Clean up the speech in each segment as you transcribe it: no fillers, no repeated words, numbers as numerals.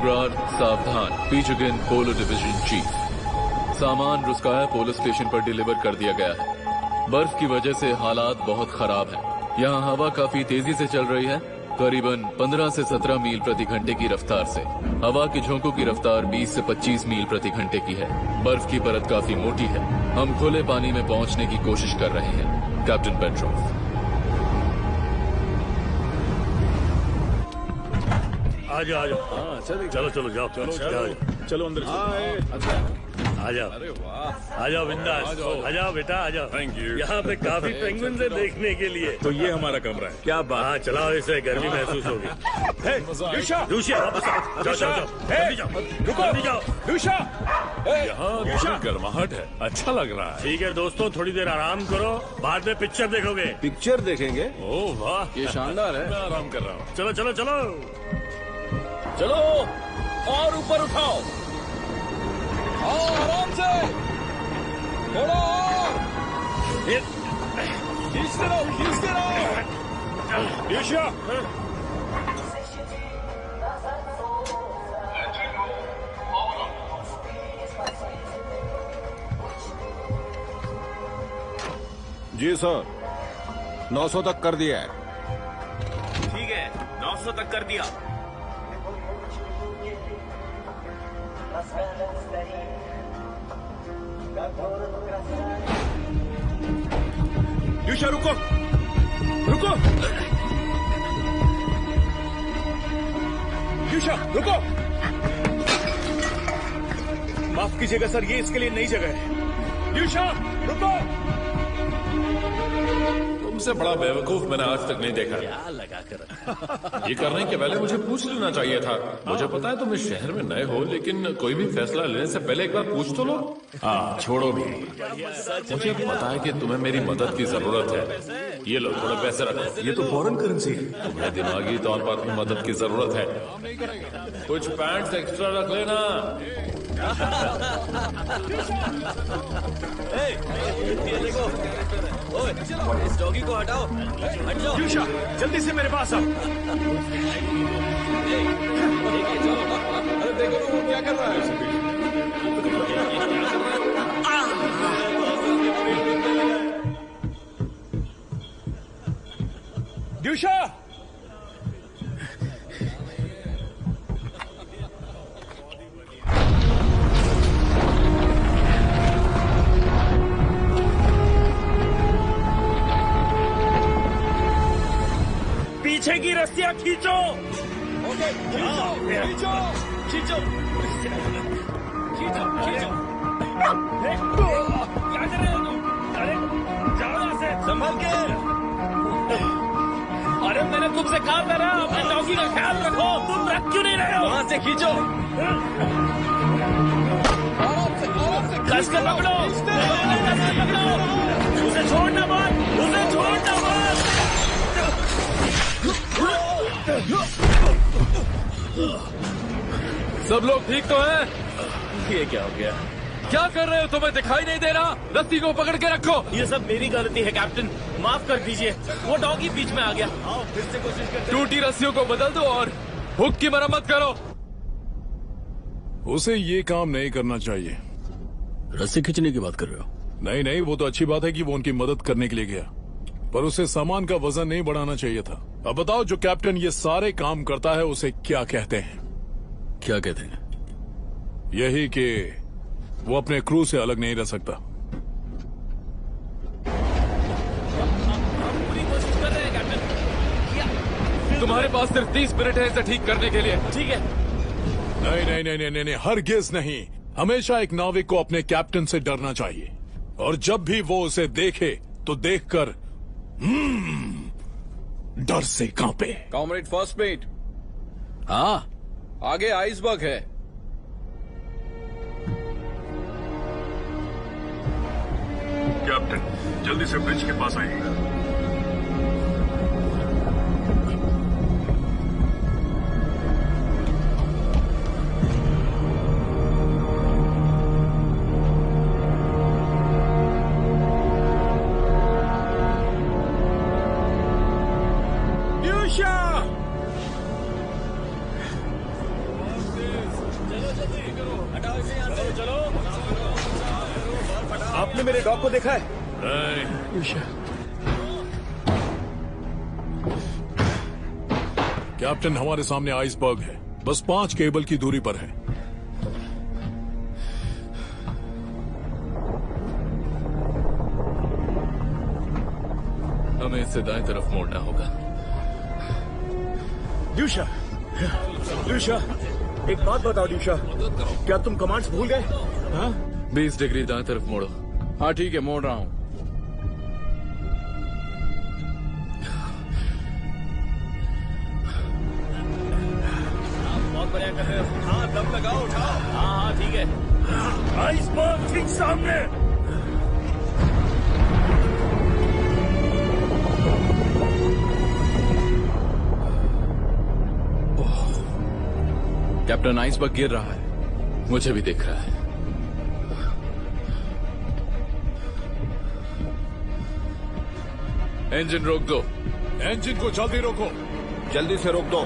स्टैलिनग्राड सावधान, पीचुगिन पोलो division chief. सामान रुस्काया पोलो station पर डिलीवर कर दिया गया है। बर्फ की वजह से हालात बहुत खराब हैं। यहाँ हवा काफी तेजी से चल रही है, करीबन 15 से 17 मील प्रति घंटे की रफ्तार से। हवा के झोंकों की रफ्तार 20 से 25 मील प्रति घंटे की है। बर्फ की परत काफी मोटी है। हम खुले पानी में पहुंचने की कोशिश कर रहे हैं। कैप्टन पेट्रोफ। आ जाओ। हाँ चलो चलो जाओ चलो अंदर। आ जाओ। अरे वाह, आ जाओ बिंदास। आ जाओ बेटा आ जाओ। Thank you. यहाँ पे काफी पेंगुइन से देखने के लिए। तो ये हमारा कमरा है। क्या बात। हाँ चलाओ, इसे गर्मी महसूस होगी। दूषा वापस आओ। जाओ जाओ जल्दी जाओ। रुको जल्दी जाओ। दूषा यहाँ गर्माहट है, अच्छा लग रहा है। ठीक है दोस्तों, थोड़ी देर आराम करो, बाद में पिक्चर देखोगे। पिक्चर देखेंगे? ओह वाह, ये शानदार है। मैं आराम कर रहा हूँ। चलो चलो चलो चलो और ऊपर उठाओ। आराम से, थोड़ा और। खींचते रहो, खींचते रहो। दूषा जी सर, 900 तक कर दिया है। ठीक है, 900 तक कर दिया। यूशा रुको, रुको। यूशा रुको। माफ कीजिएगा सर, ये इसके लिए नई जगह है। यूशा रुको। तुमसे बड़ा बेवकूफ मैंने आज तक नहीं देखा। क्या लगा कर ये करने के पहले मुझे पूछ लेना चाहिए था। मुझे पता है तुम इस शहर में नए हो, लेकिन कोई भी फैसला लेने से पहले एक बार पूछ तो लो। हाँ छोड़ो भी, मुझे पता है कि तुम्हें मेरी मदद की जरूरत है। ये लो थोड़े पैसे रखो। ये तो फॉरेन करेंसी है। तुम्हें दिमागी तौर पर अपनी मदद की जरूरत है। कुछ पैंट्स एक्स्ट्रा रख लेना। ये देखो, ओए, इस डॉगी को हटाओ, हट जाओ। यूशा जल्दी से मेरे पास आओ। अरे देखो ना वो क्या कर रहा है। यूशा पीछे की रस्सियां खींचो। ओके, खींचो, खींचो, खींचो, खींचो, खींचो। क्या कर रहे हो तुम? अरे जाओ यहाँ से, संभल के। अरे मैंने तुमसे कहा था ना, अपने डॉगी का ख्याल रखो। तुम रख क्यों नहीं रहे हो? वहां से खींचो। कस कर पकड़ो, कस कर पकड़ो। उसे छोड़ना मत, उसे छोड़ना मत। सब लोग ठीक तो हैं? ये क्या हो गया? क्या कर रहे हो? तुम्हें दिखाई नहीं दे रहा? रस्सी को पकड़ के रखो। ये सब मेरी गलती है कैप्टन, माफ कर दीजिए। वो डॉगी बीच में आ गया। आओ फिर से कोशिश करते हैं। टूटी रस्सियों को बदल दो और हुक की मरम्मत करो। उसे ये काम नहीं करना चाहिए। रस्सी खींचने की बात कर रहे हो? नहीं नहीं, वो तो अच्छी बात है कि वो उनकी मदद करने के लिए गया, पर उसे सामान का वजन नहीं बढ़ाना चाहिए था। अब बताओ, जो कैप्टन ये सारे काम करता है उसे क्या कहते हैं? क्या कहते हैं? यही कि वो अपने क्रू से अलग नहीं रह सकता। पूरी कोशिश कर रहे हैं कैप्टन। तुम्हारे पास सिर्फ 30 मिनट है इसे ठीक करने के लिए। ठीक है। नहीं नहीं नहीं नहीं नहीं, हरगिज नहीं। हमेशा एक नाविक को अपने कैप्टन से डरना चाहिए, और जब भी वो उसे देखे तो देखकर डर से कांपे। कॉमरेड फर्स्ट मेट, हाँ आगे आइसबर्ग है। कैप्टन जल्दी से ब्रिज के पास आइएगा। तुमने मेरे डॉग को देखा है? कैप्टन, हमारे सामने आइसबर्ग है, बस 5 केबल की दूरी पर है। हमें इससे दाएं तरफ मोड़ना होगा। ड्यूशा, ड्यूशा, एक बात बताओ ड्यूशा, क्या तुम कमांड्स भूल गए? हाँ? 20 डिग्री दाएं तरफ मोड़ो। हाँ ठीक है, मोड़ रहा हूँ। बहुत बढ़िया कर रहे हो। हाँ, दम लगाओ, उठाओ। हाँ, ठीक है। आइसबर्ग ठीक सामने। कैप्टन, आइसबर्ग गिर रहा है। मुझे भी दिख रहा है। इंजन रोक दो। इंजन को जल्दी रोको। जल्दी से रोक दो।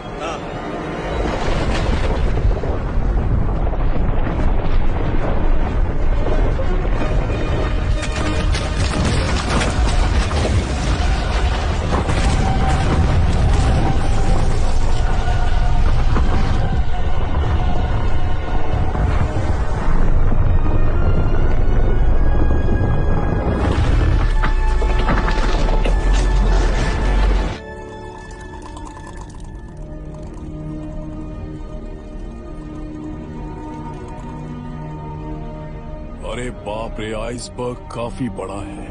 अरे बाप रे, आइसबर्ग काफी बड़ा है।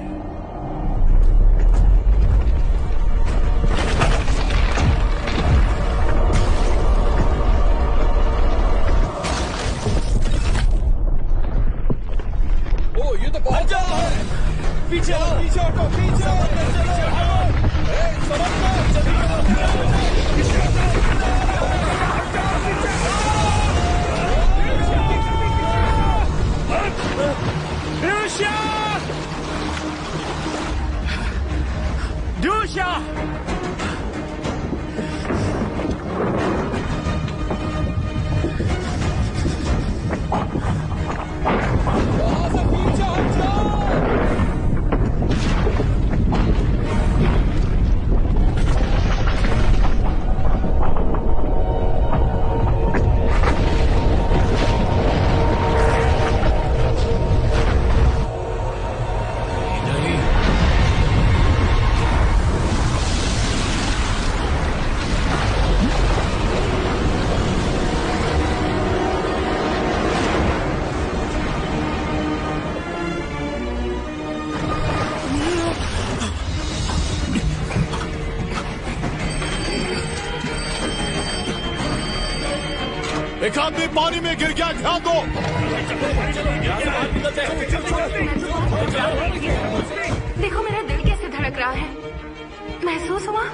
ओ, ये तो बहुत ज्यादा है। पीछे हटो, पीछे हटो, पीछे ड्यूशा! एक आदमी पानी में गिर गया, ध्यान दो। देखो मेरा दिल कैसे धड़क रहा है, महसूस हुआ?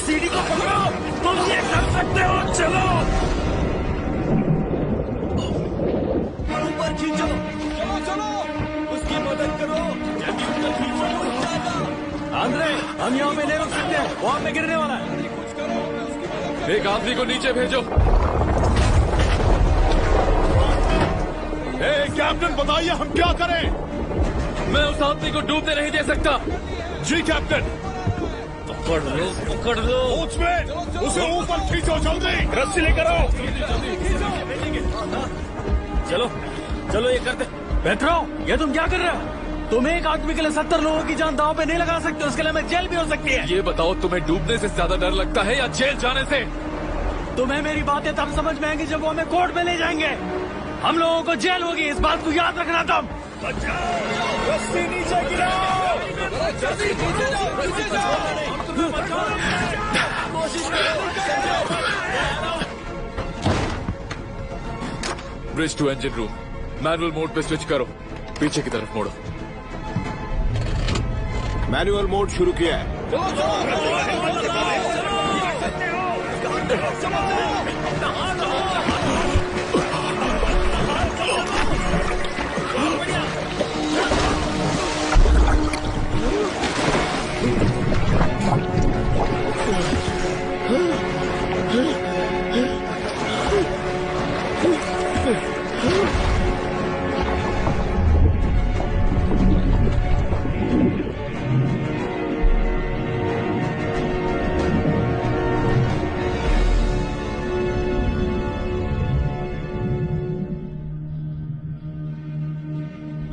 सीढ़ी को पकड़ो, तुम ये कर सकते हो, चलो ऊपर खींचो, चलो चलो, उसकी मदद करो, जल्दी ऊपर खींचो। आंद्रे, हम यहाँ पे नहीं रुक सकते, वहाँ पे गिरने वाला है। एक आदमी को नीचे भेजो। कैप्टन, बताइए हम क्या करें? मैं उस आदमी को डूबने नहीं दे सकता। जी कैप्टन। पकड़ लो, पकड़ लो। कोचमैन, उसे ऊपर खींचो, जल्दी रस्सी लेकर आओ। चलो चलो, ये करते। पेट्रो, ये तुम क्या कर रहे हो? तुम एक आदमी के लिए 70 लोगों की जान दांव पे नहीं लगा सकते, उसके लिए हमें जेल भी हो सकती है। ये बताओ, तुम्हें डूबने से ज्यादा डर लगता है या जेल जाने से? तुम्हें मेरी बातें तब समझ में आएंगी जब वो हमें कोर्ट में ले जाएंगे। हम लोगों को जेल होगी, इस बात को याद रखना तुम। रस्सी नीचे गिराओ। Bridge to engine room, manual mode पे स्विच करो, पीछे की तरफ मोड़ो। मैनुअल मोड शुरू किया है।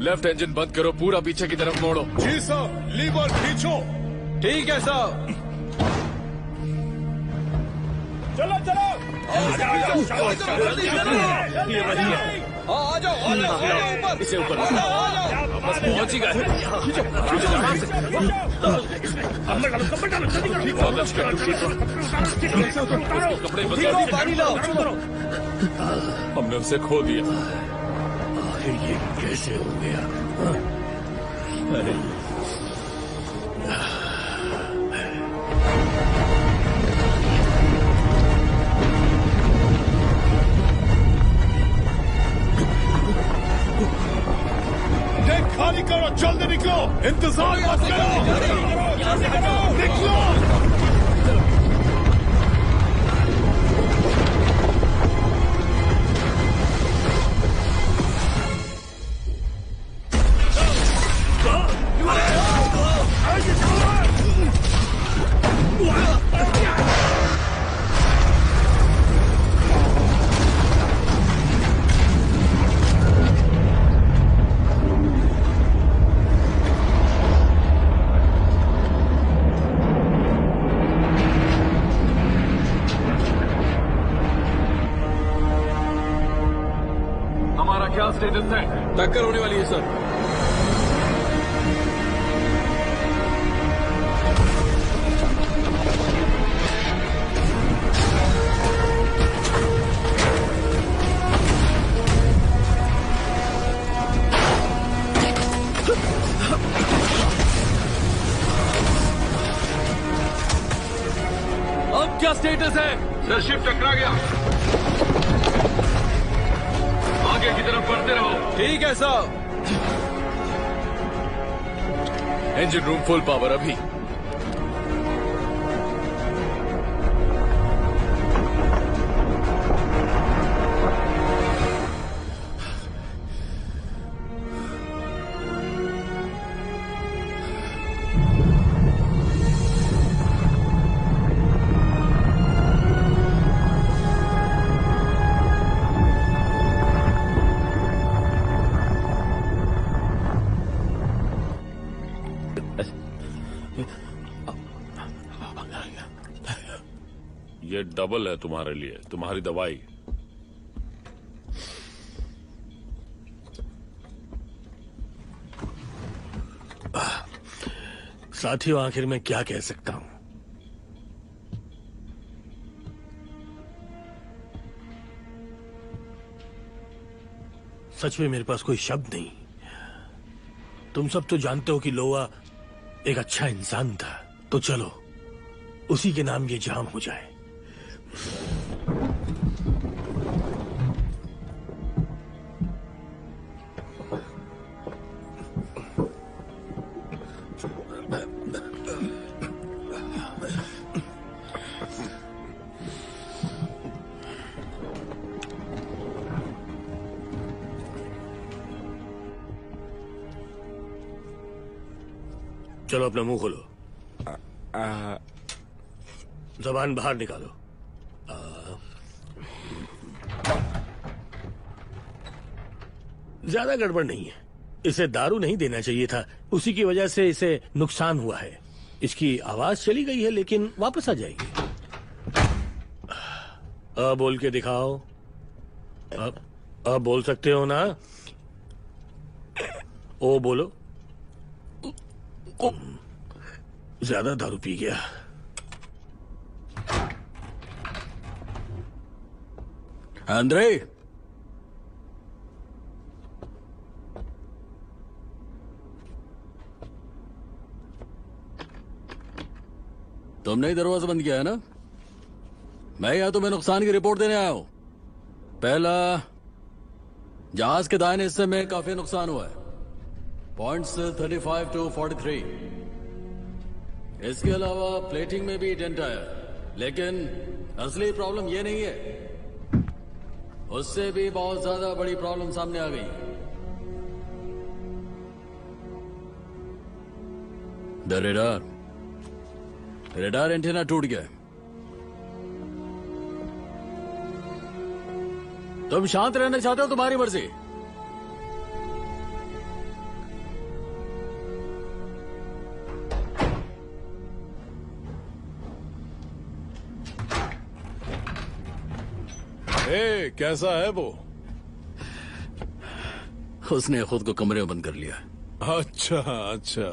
लेफ्ट इंजन बंद करो, पूरा पीछे की तरफ मोड़ो। जी सर, लीवर खींचो। ठीक है साहब। चलो चलो आ जाओ ये वही है। आ जाओ ऊपर, इसे ऊपर बस पहुंच ही गए। कपड़े डालो जल्दी करो। कपड़े ठीक हो, पानी लाओ। हमने उसे खो दिया। ये कैसे हो गया? अरे खाली करो, जल्दी निकलो, इंतजार मत करो, निकलो। क्या स्टेटस है? टक्कर होने वाली है सर। अब क्या स्टेटस है? सर शिप टकरा गया, आगे की तरफ बढ़ते रहो। ठीक है साहब। इंजन रूम फुल पावर अभी। ये डबल है तुम्हारे लिए, तुम्हारी दवाई। साथियों, आखिर मैं क्या कह सकता हूं? सच में मेरे पास कोई शब्द नहीं। तुम सब तो जानते हो कि लोआ एक अच्छा इंसान था, तो चलो उसी के नाम ये जाम हो जाए। चलो अपना मुंह खोलो, जबान बाहर निकालो। ज्यादा गड़बड़ नहीं है। इसे दारू नहीं देना चाहिए था, उसी की वजह से इसे नुकसान हुआ है। इसकी आवाज चली गई है लेकिन वापस आ जाएगी। अब बोल के दिखाओ। अब बोल सकते हो ना? ओ बोलो। ज्यादा दारू पी गया। अंद्रे, तुमने ही दरवाजा बंद किया है ना? मैं यहाँ तुम्हें नुकसान की रिपोर्ट देने आया हूं। पहला, जहाज के दाहिने हिस्से में काफी नुकसान हुआ है, पॉइंट्स 35 to 43। इसके अलावा प्लेटिंग में भी डेंट आया, लेकिन असली प्रॉब्लम ये नहीं है, उससे भी बहुत ज्यादा बड़ी प्रॉब्लम सामने आ गई। द रेडार एंटीना टूट गया। तुम शांत रहना चाहते हो, तुम्हारी मर्जी। ए, कैसा है वो? उसने खुद को कमरे में बंद कर लिया। अच्छा अच्छा।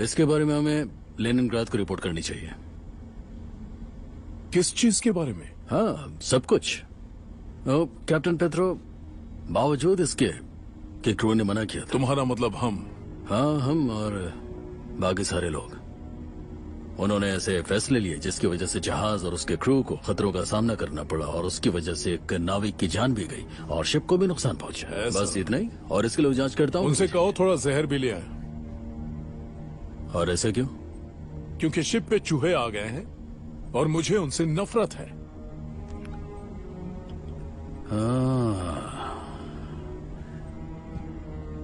इसके बारे में हमें लेनिनग्राद को रिपोर्ट करनी चाहिए। किस चीज के बारे में? हाँ, सब कुछ। कैप्टन पेत्रो, बावजूद इसके कि क्रू ने मना किया था। तुम्हारा मतलब हम? हाँ, हम और बाकी सारे लोग। उन्होंने ऐसे फैसले लिए जिसकी वजह से जहाज और उसके क्रू को खतरों का सामना करना पड़ा, और उसकी वजह से एक नाविक की जान भी गई और शिप को भी नुकसान पहुंचा। बस इतना ही। और इसके लिए जांच करता हूँ। उनसे कहो थोड़ा जहर भी ले आए। और ऐसा क्यों? क्योंकि शिप पे चूहे आ गए हैं और मुझे उनसे नफरत है।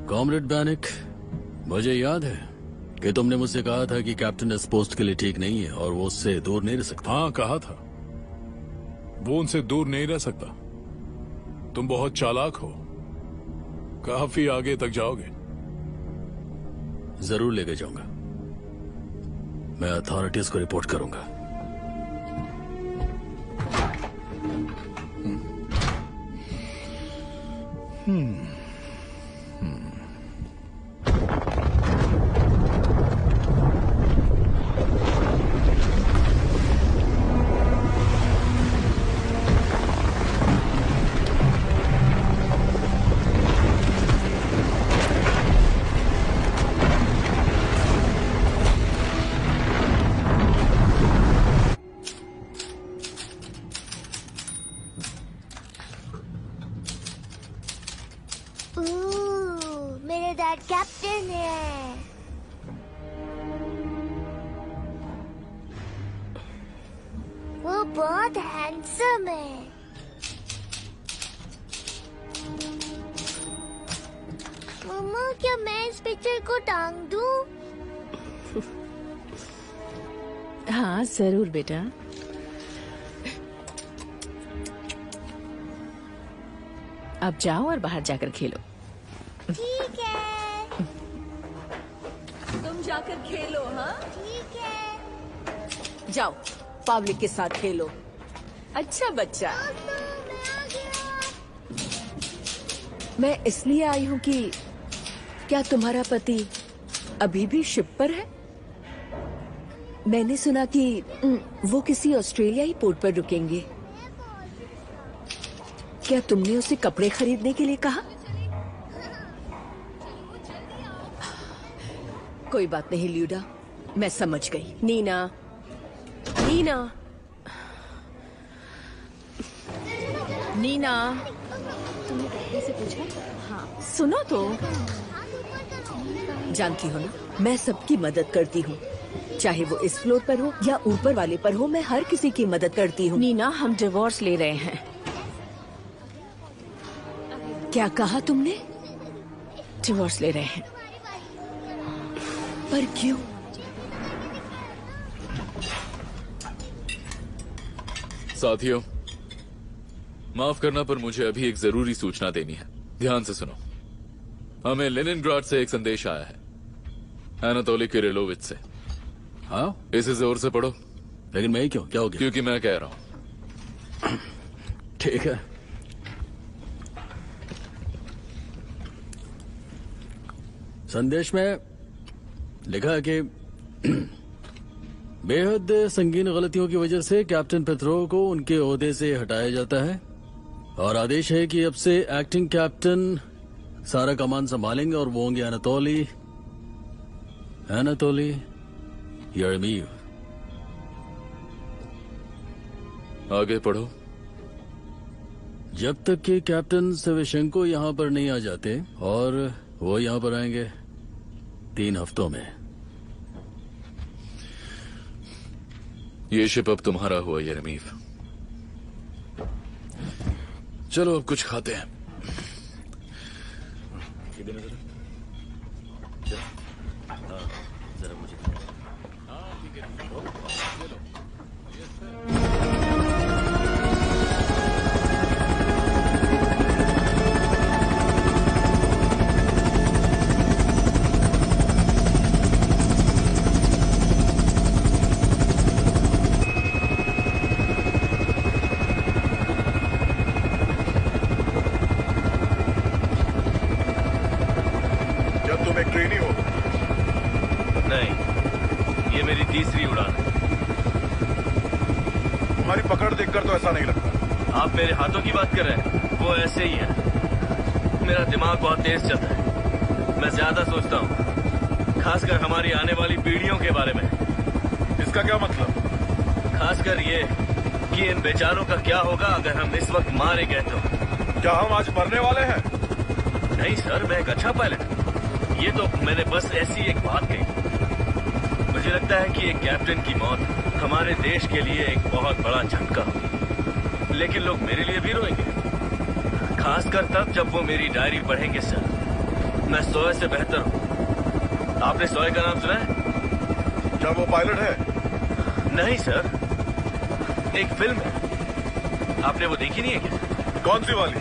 कॉमरेड बैनिक, मुझे याद है कि तुमने मुझसे कहा था कि कैप्टन इस पोस्ट के लिए ठीक नहीं है और वो उससे दूर नहीं रह सकता। हाँ, कहा था। वो उनसे दूर नहीं रह सकता। तुम बहुत चालाक हो, काफी आगे तक जाओगे। जरूर लेके जाऊंगा। मैं अथॉरिटीज को रिपोर्ट करूंगा। मेरे डैड कैप्टन है। वो बहुत हैंडसम है। मम्मा, क्या मैं इस पिक्चर को टांग दूं? हाँ जरूर बेटा। अब जाओ और बाहर जाकर खेलो। ठीक है। तुम जाकर खेलो। हाँ ठीक है। जाओ, पब्लिक के साथ खेलो। अच्छा बच्चा। मैं आ गया। मैं इसलिए आई हूँ कि क्या तुम्हारा पति अभी भी शिप पर है? मैंने सुना कि वो किसी ऑस्ट्रेलियाई पोर्ट पर रुकेंगे। क्या तुमने उसे कपड़े खरीदने के लिए कहा? कोई बात नहीं ल्यूडा, मैं समझ गई। नीना, नीना, नीना, तुमने कैप्टन से पूछा? हाँ, सुनो तो। जानती हो ना, मैं सबकी मदद करती हूँ, चाहे वो इस फ्लोर पर हो या ऊपर वाले पर हो। मैं हर किसी की मदद करती हूँ। नीना, हम डिवोर्स ले रहे हैं। क्या कहा तुमने? डिवोर्स ले रहे हैं। पर क्यों? साथियों, माफ करना पर मुझे अभी एक जरूरी सूचना देनी है। ध्यान से सुनो। हमें लेनिनग्राड से एक संदेश आया है, एनातोली किरिलोविच से। हाँ, इसे जोर से पढ़ो। लेकिन मैं ही क्यों? क्या हो गया? क्योंकि मैं कह रहा हूं। ठीक है। संदेश में लिखा है कि बेहद संगीन गलतियों की वजह से कैप्टन पेत्रो को उनके ओहदे से हटाया जाता है, और आदेश है कि अब से एक्टिंग कैप्टन सारा कमान संभालेंगे और वो होंगे एनातोली यरेमीव। आगे पढ़ो। जब तक कि कैप्टन सेवेशेंको यहाँ पर नहीं आ जाते, और वो यहाँ पर आएंगे 3 हफ्तों में। ये शिप अब तुम्हारा हुआ यरेमीव। चलो अब कुछ खाते हैं। जब तुम एक ट्रेनी हो। नहीं, ये मेरी तीसरी उड़ान है। तुम्हारी पकड़ देखकर तो ऐसा नहीं लगता। आप मेरे हाथों की बात कर रहे हैं? वो ऐसे ही है। मेरा दिमाग बहुत तेज चलता है। मैं ज्यादा सोचता हूँ, खासकर हमारी आने वाली पीढ़ियों के बारे में। इसका क्या मतलब? खासकर ये कि इन बेचारों का क्या होगा अगर हम इस वक्त मारे गए तो। क्या हम आज मरने वाले हैं? नहीं सर, मैं एक अच्छा पायलट हूँ। ये तो मैंने बस ऐसी एक बात कही। मुझे लगता है कि एक कैप्टन की मौत हमारे देश के लिए एक बहुत बड़ा झटका हो। लेकिन लोग मेरे लिए भी रोएंगे, खासकर तब जब वो मेरी डायरी पढ़ेंगे। सर, मैं सोए से बेहतर हूँ। आपने सोए का नाम सुना है? क्या वो पायलट है? नहीं सर, एक फिल्म है। आपने वो देखी नहीं है क्या? कौन सी वाली?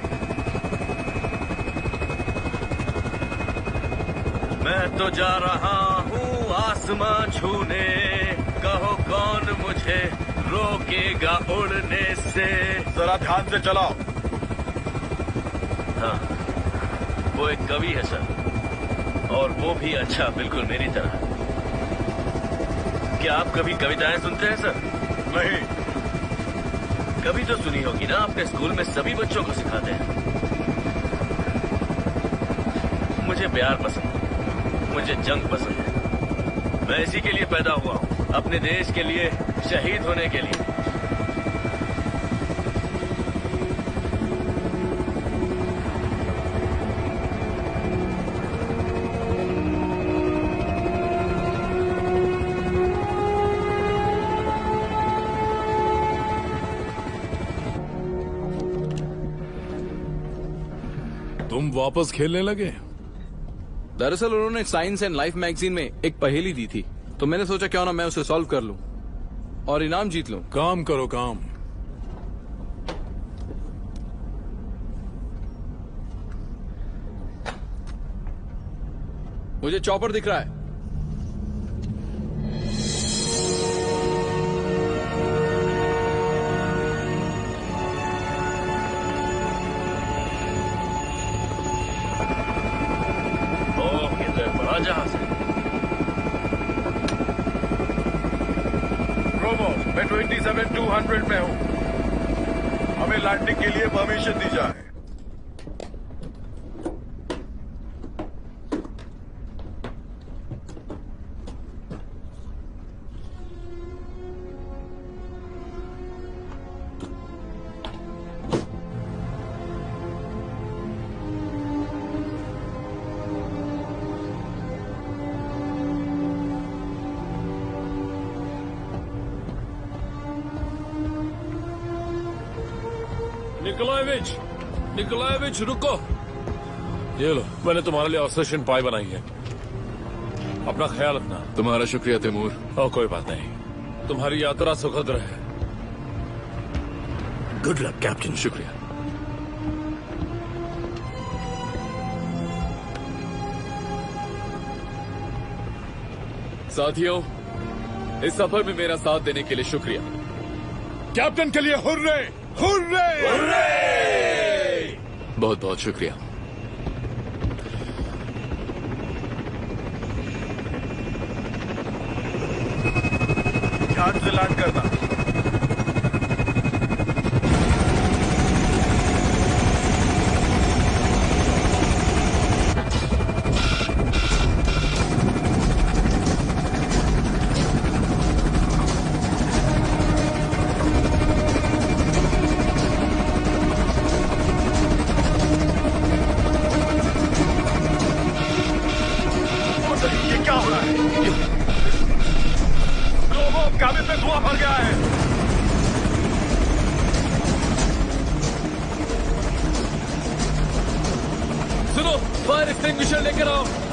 मैं तो जा रहा हूँ आसमां छूने, कहो कौन मुझे रोकेगा उड़ने से। जरा ध्यान से चलाओ। हाँ, वो एक कवि है सर, और वो भी अच्छा, बिल्कुल मेरी तरह। क्या आप कभी कविताएं सुनते हैं सर? नहीं। कभी तो सुनी होगी ना, आपके स्कूल में सभी बच्चों को सिखाते हैं। मुझे प्यार पसंद है, मुझे जंग पसंद है। मैं इसी के लिए पैदा हुआ हूँ, अपने देश के लिए, शहीद होने के लिए। तुम वापस खेलने लगे? दरअसल उन्होंने साइंस एंड लाइफ मैगजीन में एक पहेली दी थी, तो मैंने सोचा क्यों ना मैं उसे सॉल्व कर लूं और इनाम जीत लूं। काम करो काम। मुझे चॉपर दिख रहा है। जहाज है। प्रोमो, मैं 27-200 में हूँ। हमें लैंडिंग के लिए परमिशन दी जाए। निकोलाएविच रुको। ये लो, मैंने तुम्हारे लिए ऑपरेशन पाई बनाई है। अपना ख्याल रखना। तुम्हारा शुक्रिया तैमूर। कोई बात नहीं, तुम्हारी यात्रा सुखद रहे। Good luck captain. शुक्रिया। साथियों, इस सफर में मेरा साथ देने के लिए शुक्रिया। कैप्टन के लिए हुर्रे! हुर्रे! हुर्रे! बहुत बहुत शुक्रिया। ध्यान से लैंड करना।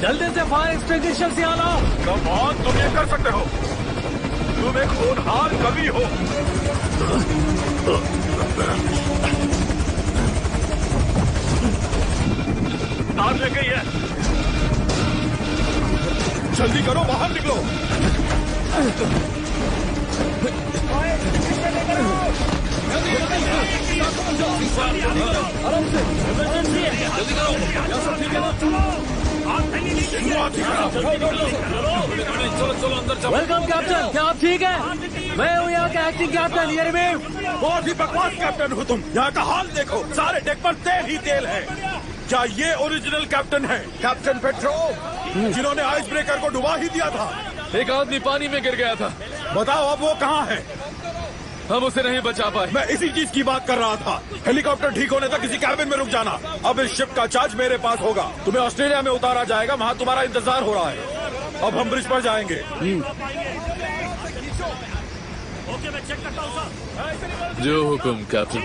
जल्दी से फायर एक्सटिंग्विशर से आना। कम ऑन, तुम ये कर सकते हो। तुम एक होनहार कवि हो। आग लग गई है। जल्दी करो, बाहर निकलो। आराम से, जल्दी करो। सब ठीक है ना? चलो अंदर चलो। वेलकम कैप्टन, क्या आप ठीक हैं? मैं हूँ यहाँ का एक्टिंग कैप्टन ईयरबीम। बहुत ही बकवास कैप्टन हो तुम। यहाँ का हाल देखो, सारे डेक पर तेल ही तेल है। क्या ये ओरिजिनल कैप्टन है, कैप्टन पेट्रो, जिन्होंने आइस ब्रेकर को डुबा ही दिया था? एक आदमी पानी में गिर गया था। बताओ अब वो कहाँ है? हम उसे नहीं बचा पाए। मैं इसी चीज की बात कर रहा था। हेलीकॉप्टर ठीक होने तक किसी कैबिन में रुक जाना। अब इस शिप का चार्ज मेरे पास होगा। तुम्हें ऑस्ट्रेलिया में उतारा जाएगा, वहाँ तुम्हारा इंतजार हो रहा है। अब हम ब्रिज पर जाएंगे। जो हुक्म कैप्टन।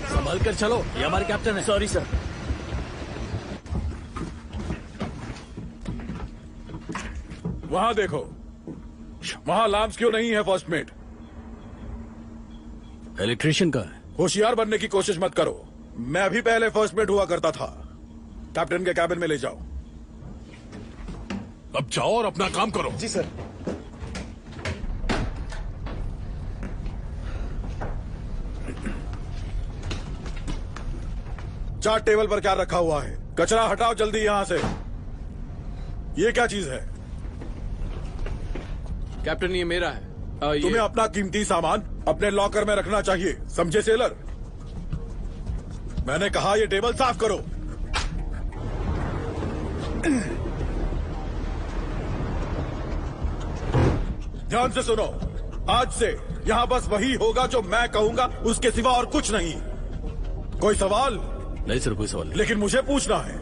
संभल कर चलो, ये हमारे कैप्टन है। Sorry sir. वहाँ देखो, वहाँ लाम्स क्यों नहीं है फर्स्ट मेट? इलेक्ट्रिशियन का है। होशियार बनने की कोशिश मत करो। मैं भी पहले फर्स्ट मेट हुआ करता था। कैप्टन के कैबिन में ले जाओ। अब जाओ और अपना काम करो। जी सर। चार्ट टेबल पर क्या रखा हुआ है? कचरा हटाओ जल्दी यहां से। ये क्या चीज है? कैप्टन ये मेरा है। तुम्हें अपना कीमती सामान अपने लॉकर में रखना चाहिए, समझे सेलर? मैंने कहा ये टेबल साफ करो। ध्यान से सुनो, आज से यहां बस वही होगा जो मैं कहूंगा, उसके सिवा और कुछ नहीं। कोई सवाल? नहीं सर, कोई सवाल नहीं। लेकिन मुझे पूछना है।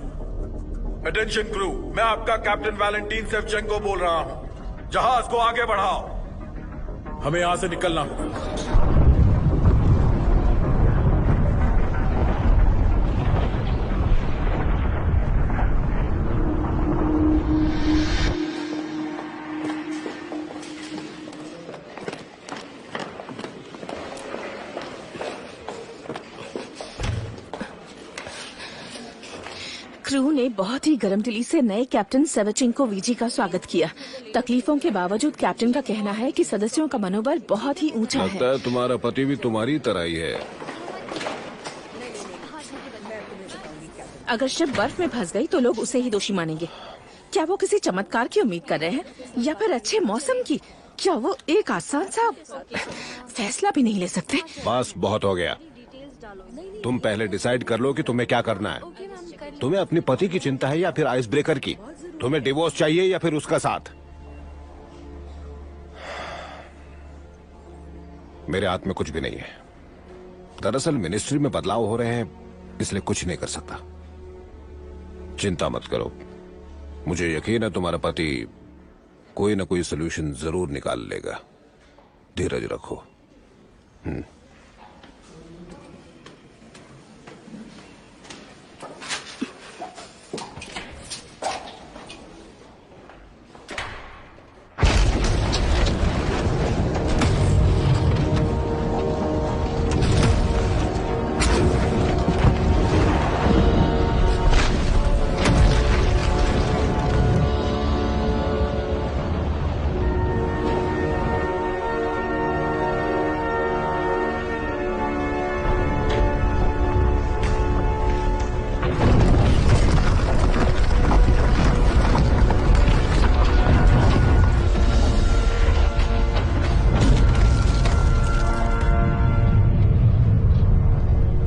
अटेंशन क्रू, मैं आपका कैप्टन वैलेंटीन सेवचेंको बोल रहा हूं। जहाज को आगे बढ़ाओ, हमें यहां से निकलना होगा। क्रू ने बहुत ही गर्म दिली से नए कैप्टन सेवचेंको वीजी का स्वागत किया। तकलीफों के बावजूद कैप्टन का कहना है कि सदस्यों का मनोबल बहुत ही ऊंचा लगता है तुम्हारा पति भी तुम्हारी तरह ही है। अगर शिप बर्फ में फंस गई तो लोग उसे ही दोषी मानेंगे। क्या वो किसी चमत्कार की उम्मीद कर रहे हैं या फिर अच्छे मौसम की? क्या वो एक आसान सा फैसला भी नहीं ले सकते? बस बहुत हो गया। तुम पहले डिसाइड कर लो कि तुम्हें क्या करना है। तुम्हें अपने पति की चिंता है या फिर आइस ब्रेकर की? तुम्हें डिवोर्स चाहिए या फिर उसका साथ? मेरे हाथ में कुछ भी नहीं है। दरअसल मिनिस्ट्री में बदलाव हो रहे हैं, इसलिए कुछ नहीं कर सकता। चिंता मत करो, मुझे यकीन है तुम्हारा पति कोई ना कोई सोल्यूशन जरूर निकाल लेगा। धीरज रखो।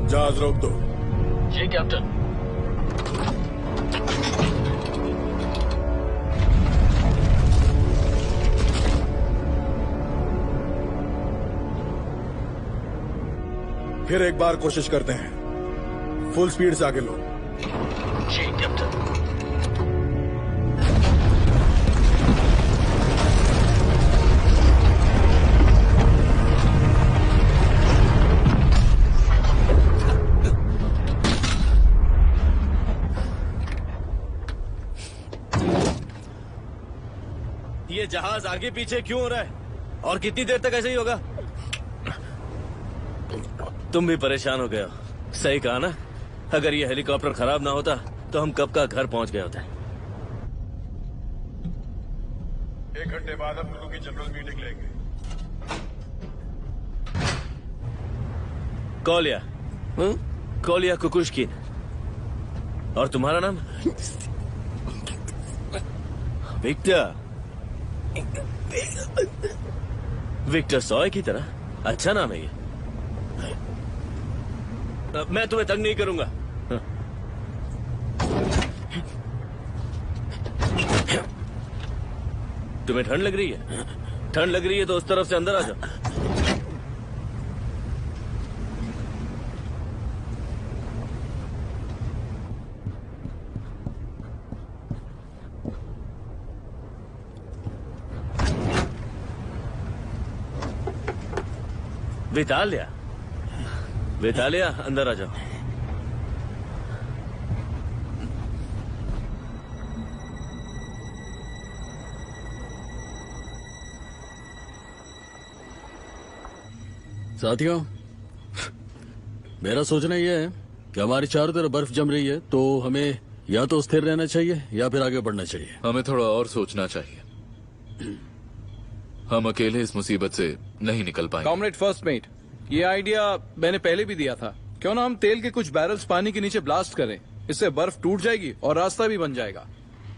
जहाज रोक दो। जी कैप्टन। फिर एक बार कोशिश करते हैं। फुल स्पीड से आगे लो। जी कैप्टन। ये जहाज आगे पीछे क्यों हो रहा है और कितनी देर तक ऐसे ही होगा? तुम भी परेशान हो गए हो। सही कहा ना, अगर ये हेलीकॉप्टर खराब ना होता तो हम कब का घर पहुंच गए होते। 1 घंटे बाद हम क्रू की जनरल मीटिंग लेंगे। कोलिया, कोलिया कुकुश्किन। और तुम्हारा नाम? विक्टर। विक्टर सॉय की तरह अच्छा नाम है ये। मैं तुम्हें तंग नहीं करूंगा। तुम्हें ठंड लग रही है? ठंड लग रही है तो उस तरफ से अंदर आ जाओ। वितालिया, वितालिया अंदर आ जाओ। साथियों, मेरा सोचना यह है कि हमारी चारों तरफ बर्फ जम रही है, तो हमें या तो स्थिर रहना चाहिए या फिर आगे बढ़ना चाहिए। हमें थोड़ा और सोचना चाहिए। हम अकेले इस मुसीबत से नहीं निकल पाएंगे। कॉमरेड फर्स्ट मेट, ये आइडिया मैंने पहले भी दिया था। क्यों ना हम तेल के कुछ बैरल्स पानी के नीचे ब्लास्ट करें, इससे बर्फ टूट जाएगी और रास्ता भी बन जाएगा।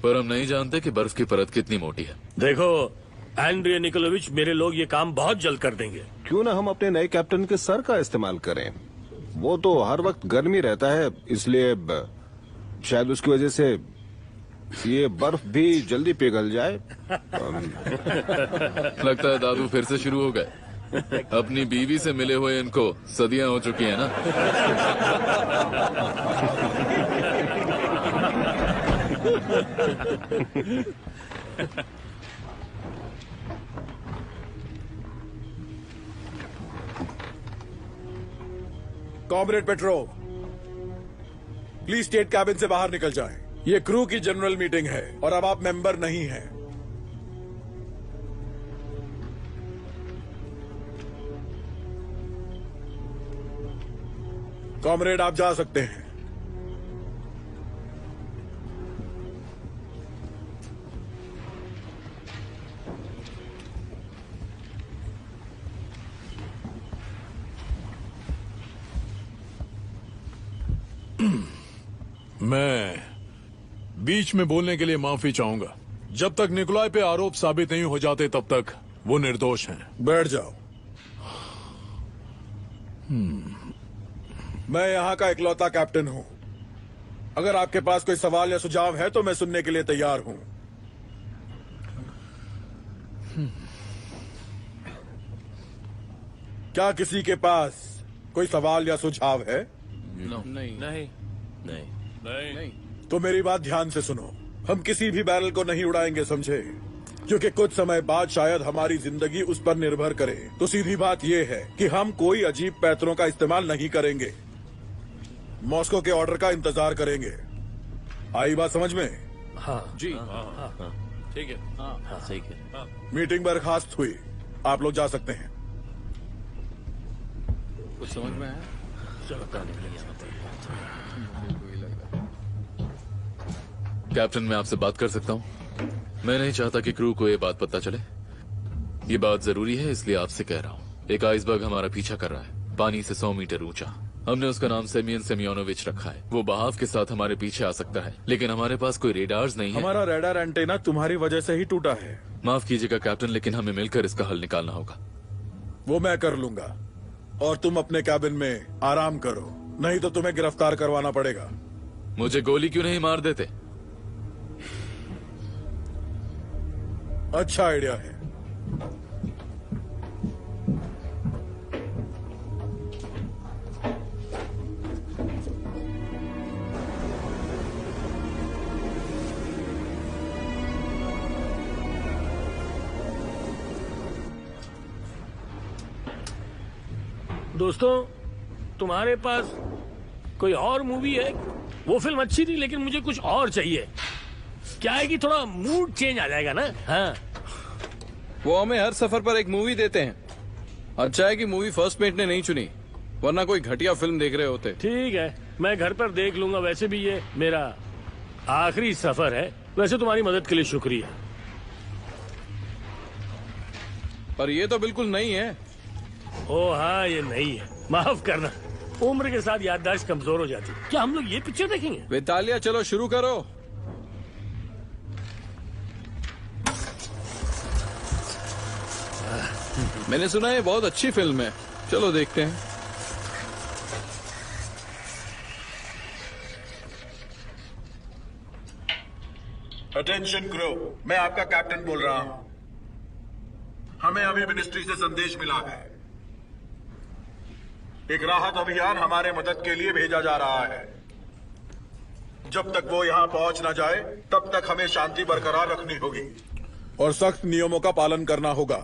पर हम नहीं जानते कि बर्फ की परत कितनी मोटी है। देखो एंड्रिया निकोलोविच, मेरे लोग ये काम बहुत जल्द कर देंगे। क्यों ना हम अपने नए कैप्टन के सर का इस्तेमाल करें। वो तो हर वक्त गर्मी रहता है, इसलिए शायद उसकी वजह से ये बर्फ भी जल्दी पिघल जाए। लगता है दादू फिर से शुरू हो गए। अपनी बीवी से मिले हुए इनको सदियां हो चुकी हैं ना। कॉमरेड पेट्रोव, प्लीज स्टेट कैबिन से बाहर निकल जाएं। ये क्रू की जनरल मीटिंग है और अब आप मेंबर नहीं हैं। कॉमरेड, आप जा सकते हैं। मैं बीच में बोलने के लिए माफी चाहूंगा। जब तक निकोलाई पे आरोप साबित नहीं हो जाते तब तक वो निर्दोष हैं। बैठ जाओ। मैं यहाँ का इकलौता कैप्टन हूँ। अगर आपके पास कोई सवाल या सुझाव है तो मैं सुनने के लिए तैयार हूँ। क्या किसी के पास कोई सवाल या सुझाव है? नहीं नहीं नहीं। तो मेरी बात ध्यान से सुनो। हम किसी भी बैरल को नहीं उड़ाएंगे, समझे? क्योंकि कुछ समय बाद शायद हमारी जिंदगी उस पर निर्भर करे। तो सीधी बात यह है कि हम कोई अजीब पैतरों का इस्तेमाल नहीं करेंगे। मॉस्को के ऑर्डर का इंतजार करेंगे। आई बात समझ में? हाँ जी। ठीक है। हाँ सही है। मीटिंग बर्खास्त हुई। आप लोग जा सकते हैं। कुछ समझ में आया? कैप्टन, मैं आपसे बात कर सकता हूँ? मैं नहीं चाहता कि क्रू को ये बात पता चले। ये बात जरूरी है, इसलिए आपसे कह रहा हूँ। एक आइसबर्ग हमारा पीछा कर रहा है, पानी से 100 मीटर ऊंचा। हमने उसका नाम सेमियन सेमियोनोविच रखा है। वो बहाव के साथ हमारे पीछे आ सकता है, लेकिन हमारे पास कोई रेडार्स नहीं है। हमारा रेडार एंटेना तुम्हारी वजह से ही टूटा है। माफ कीजिएगा कैप्टन, लेकिन हमें मिलकर इसका हल निकालना होगा। वो मैं कर लूंगा और तुम अपने कैबिन में आराम करो, नहीं तो तुम्हें गिरफ्तार करवाना पड़ेगा। मुझे गोली क्यों नहीं मार देते? अच्छा आइडिया है। दोस्तों, तुम्हारे पास कोई और मूवी है? वो फिल्म अच्छी थी, लेकिन मुझे कुछ और चाहिए। क्या है कि थोड़ा मूड चेंज आ जाएगा ना। हाँ, वो हमें हर सफर पर एक मूवी देते हैं। अच्छा है कि मूवी फर्स्ट मेट ने नहीं चुनी, वरना कोई घटिया फिल्म देख रहे होते। ठीक है, मैं घर पर देख लूंगा। वैसे भी ये मेरा आखिरी सफर है। वैसे तुम्हारी मदद के लिए शुक्रिया। पर ये तो बिल्कुल नहीं है। ओ हाँ, ये नहीं है। माफ करना, उम्र के साथ याददाश्त कमजोर हो जाती। क्या हम लोग ये पिक्चर देखेंगे? वितालिया, चलो शुरू करो। मैंने सुना है बहुत अच्छी फिल्म है, चलो देखते हैं। अटेंशन क्रू, मैं आपका कैप्टन बोल रहा हूं। हमें अभी मिनिस्ट्री से संदेश मिला है। एक राहत अभियान हमारे मदद के लिए भेजा जा रहा है। जब तक वो यहां पहुंच ना जाए तब तक हमें शांति बरकरार रखनी होगी और सख्त नियमों का पालन करना होगा।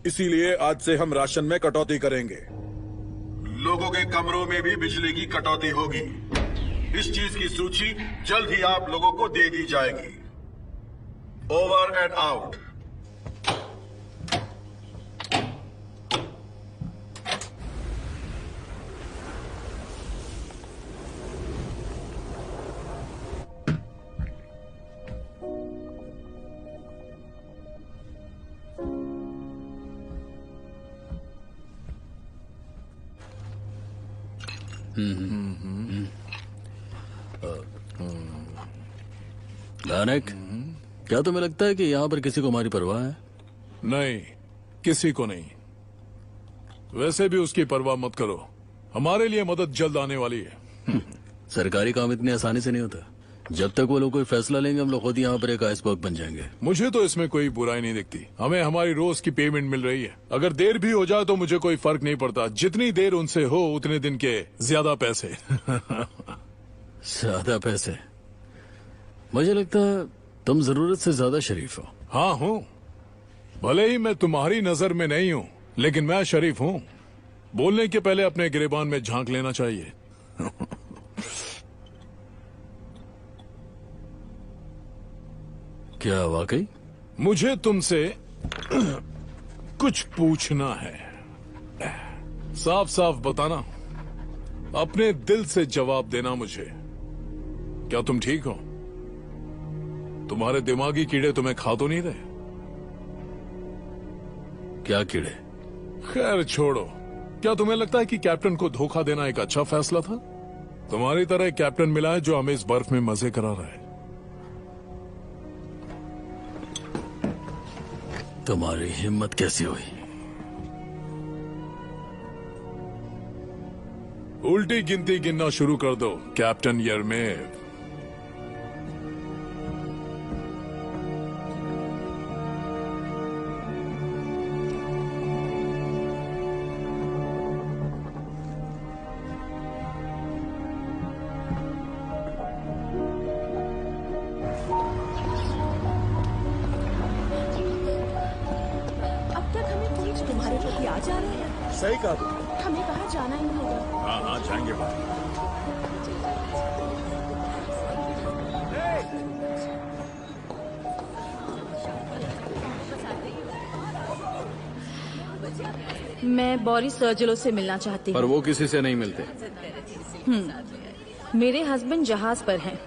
इसीलिए आज से हम राशन में कटौती करेंगे। लोगों के कमरों में भी बिजली की कटौती होगी। इस चीज की सूची जल्द ही आप लोगों को दे दी जाएगी। Over and out. दानिक, क्या तुम्हें लगता है कि यहाँ पर किसी को हमारी परवाह है? नहीं, किसी को नहीं। वैसे भी उसकी परवाह मत करो, हमारे लिए मदद जल्द आने वाली है। सरकारी काम इतनी आसानी से नहीं होता। जब तक वो लोग कोई फैसला लेंगे हम लोग खुद यहाँ पर एक आइसबर्ग बन जाएंगे। मुझे तो इसमें कोई बुराई नहीं दिखती। हमें हमारी रोज की पेमेंट मिल रही है। अगर देर भी हो जाए तो मुझे कोई फर्क नहीं पड़ता। जितनी देर उनसे हो उतने दिन के ज्यादा पैसे। ज्यादा पैसे? मुझे लगता है तुम जरूरत से ज्यादा शरीफ हो। हाँ हूँ, भले ही मैं तुम्हारी नजर में नहीं हूँ, लेकिन मैं शरीफ हूँ। बोलने के पहले अपने गिरेबान में झांक लेना चाहिए। क्या वाकई? मुझे तुमसे कुछ पूछना है। साफ साफ बताना, अपने दिल से जवाब देना मुझे। क्या तुम ठीक हो? तुम्हारे दिमागी कीड़े तुम्हें खा तो नहीं रहे? क्या कीड़े? खैर छोड़ो। क्या तुम्हें लगता है कि कैप्टन को धोखा देना एक अच्छा फैसला था? तुम्हारी तरह एक कैप्टन मिला है जो हमें इस बर्फ में मजे करा रहा है। तुम्हारी हिम्मत कैसी हुई? उल्टी गिनती गिनना शुरू कर दो कैप्टन यरमेव। सही कहा। हमें कहाँ जाना ही होगा। हाँ हाँ जाएंगे बाहर। मैं बोरिस सर्जिलो से मिलना चाहती हूँ। पर वो किसी से नहीं मिलते। मेरे हस्बैंड जहाज पर हैं।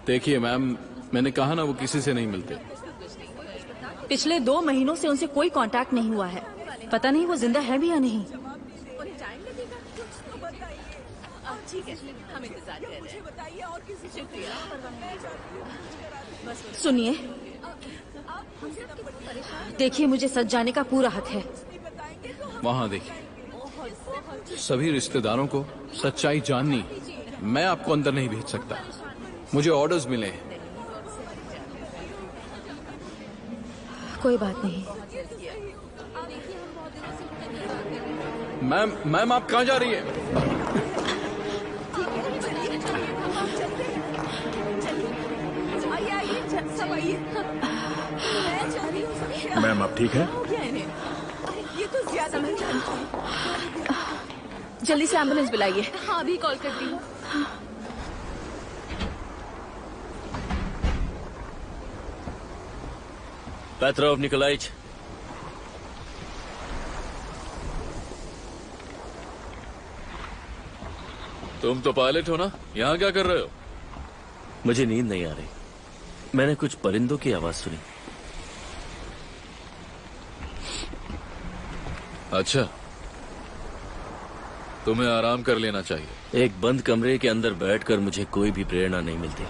देखिए मैम, मैंने कहा ना वो किसी से नहीं मिलते। पिछले 2 महीनों से उनसे कोई कांटेक्ट नहीं हुआ है। पता नहीं वो जिंदा है भी या नहीं। सुनिए, देखिए मुझे सच जाने का पूरा हक है। वहाँ देखिए, सभी रिश्तेदारों को सच्चाई जाननी। मैं आपको अंदर नहीं भेज सकता, मुझे ऑर्डर्स मिले हैं। कोई बात नहीं। मैम आप कहाँ जा रही है? मैम आप ठीक है? ये तो ज्यादा जल्दी से एम्बुलेंस बुलाइए। हाँ अभी कॉल करती हूँ। पेट्रोव निकोलाइच, तुम तो पायलट हो ना? यहाँ क्या कर रहे हो? मुझे नींद नहीं आ रही। मैंने कुछ परिंदों की आवाज सुनी। अच्छा, तुम्हें आराम कर लेना चाहिए। एक बंद कमरे के अंदर बैठकर मुझे कोई भी प्रेरणा नहीं मिलती।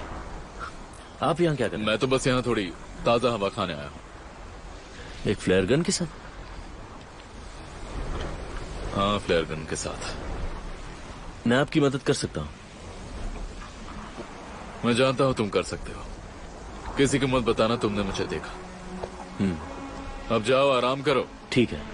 आप यहाँ क्या कर रहे हैं? मैं तो बस यहाँ थोड़ी ताजा हवा खाने आया हूँ। एक फ्लेयर गन के साथ? हाँ, फ्लेयर गन के साथ। मैं आपकी मदद कर सकता हूँ। मैं जानता हूँ तुम कर सकते हो। किसी को मत बताना तुमने मुझे देखा। अब जाओ, आराम करो। ठीक है।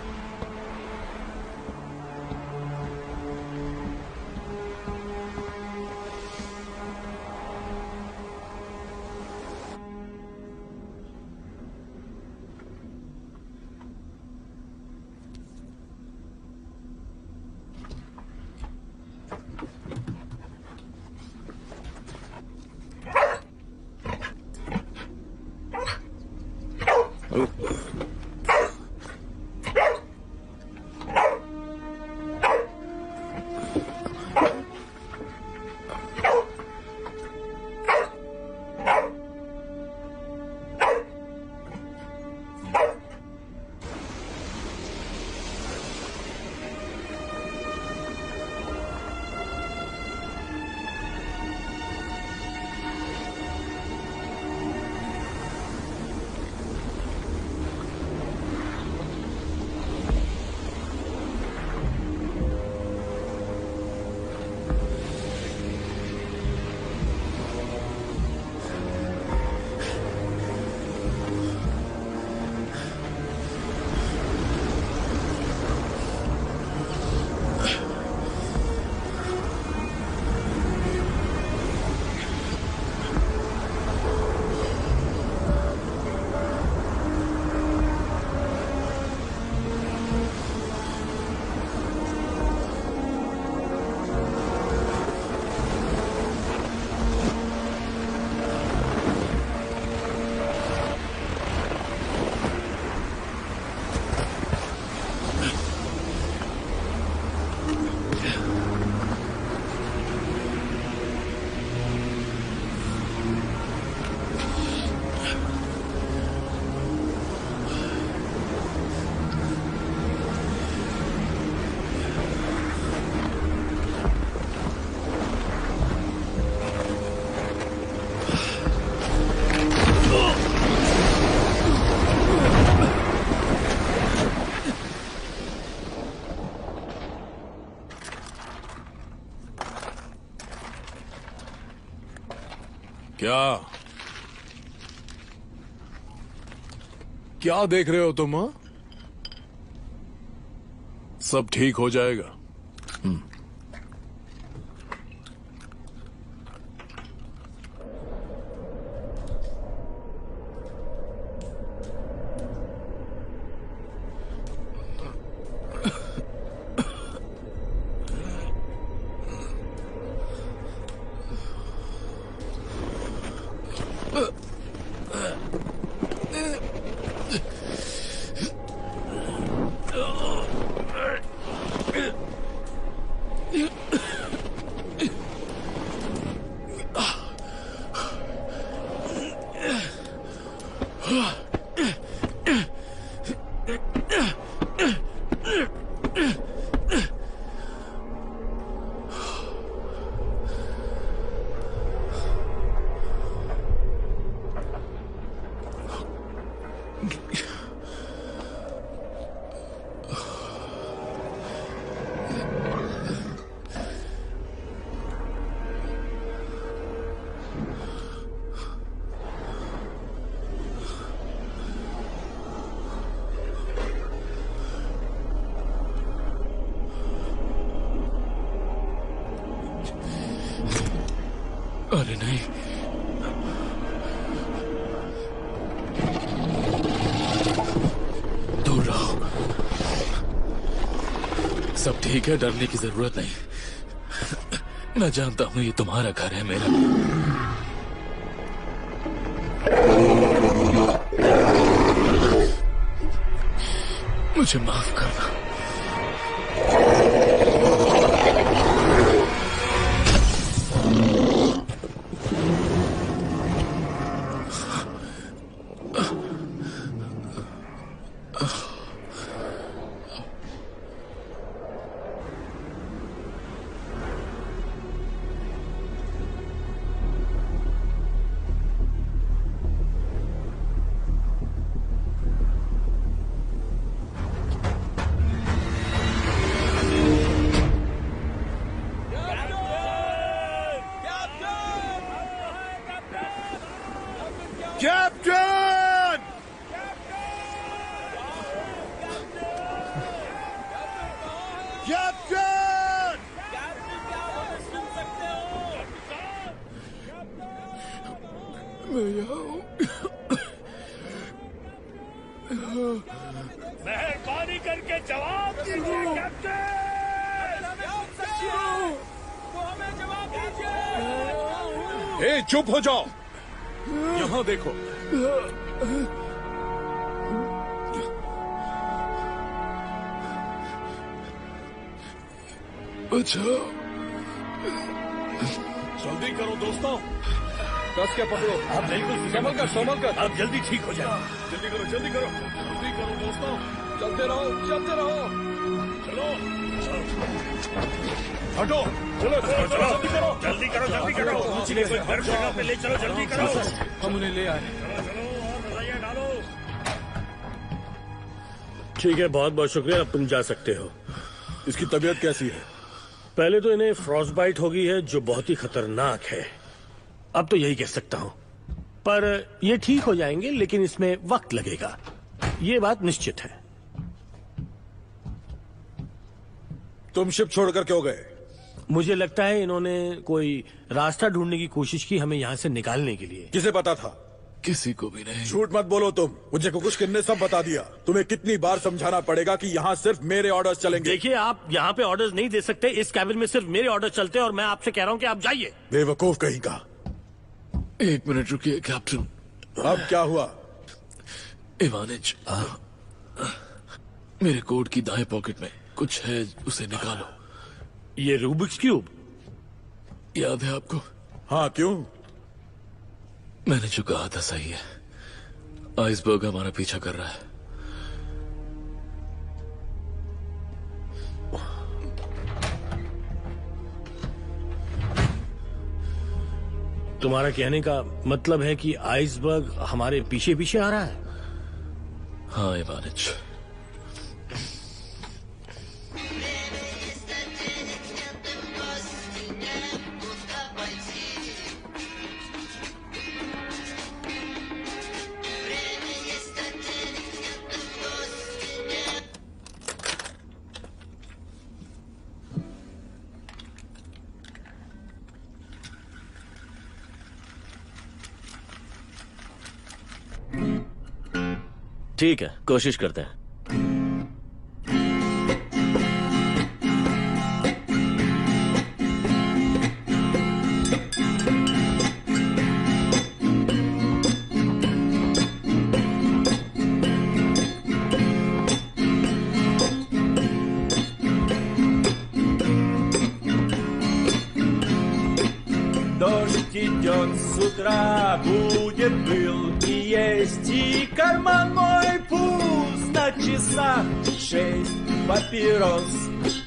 क्या देख रहे हो तुम? हाँ? सब ठीक हो जाएगा। अरे नहीं, दूर रहो। सब ठीक है, डरने की जरूरत नहीं। मैं जानता हूं ये तुम्हारा घर है, मेरा। मुझे माफ करना। मेहरबानी करके जवाब दीजिए कैप्टन। हमें जवाब दीजिए। ए, चुप हो जाओ। यहाँ देखो। अच्छा, जल्दी करो दोस्तों, कस के पकड़ो। आप बिल्कुल संभल कर अब जल्दी ठीक हो जाए। जल्दी करो दोस्तों, चलते रहो। चलो, हटो। चलो, जल्दी करो। मुझे कोई गर्म जगह पे ले चलो, जल्दी करो। हम उन्हें ले आए। चलो, रजाइयां डालो। ठीक है, बहुत बहुत शुक्रिया। अब तुम जा सकते हो। इसकी तबीयत कैसी है? पहले तो इन्हें फ्रॉस्ट बाइट हो गई है, जो बहुत ही खतरनाक है। अब तो यही कह सकता हूं, पर ये ठीक हो जाएंगे, लेकिन इसमें वक्त लगेगा, ये बात निश्चित है। तुम शिप छोड़कर क्यों गए? मुझे लगता है इन्होंने कोई रास्ता ढूंढने की कोशिश की हमें यहां से निकालने के लिए। किसे पता था? किसी को भी नहीं। झूठ मत बोलो तुम। मुझे कुछ ने सब बता दिया। तुम्हें कितनी बार समझाना पड़ेगा कि यहाँ सिर्फ मेरे ऑर्डर्स चलेंगे? देखिए, आप यहाँ पे ऑर्डर्स नहीं दे सकते। इस कैबिन में सिर्फ मेरे ऑर्डर्स चलते हैं और मैं आपसे कह रहा हूँ कि आप जाइए। बेवकूफ कहीं का। 1 मिनट रुकिए कैप्टन। अब क्या हुआ? इवानिच, मेरे कोट की दाएं पॉकेट में कुछ है, उसे निकालो। ये रूबिक्स क्यूब याद है आपको? हाँ, क्यों? मैंने जो कहा था सही है। आइसबर्ग हमारा पीछा कर रहा है। तुम्हारा कहने का मतलब है कि आइसबर्ग हमारे पीछे पीछे आ रहा है? हाँ इवानिच। ठीक है, कोशिश करते हैं। Дождь идет с утра, будет пыл и есть, и карман мой пуст на часах 6 папирос.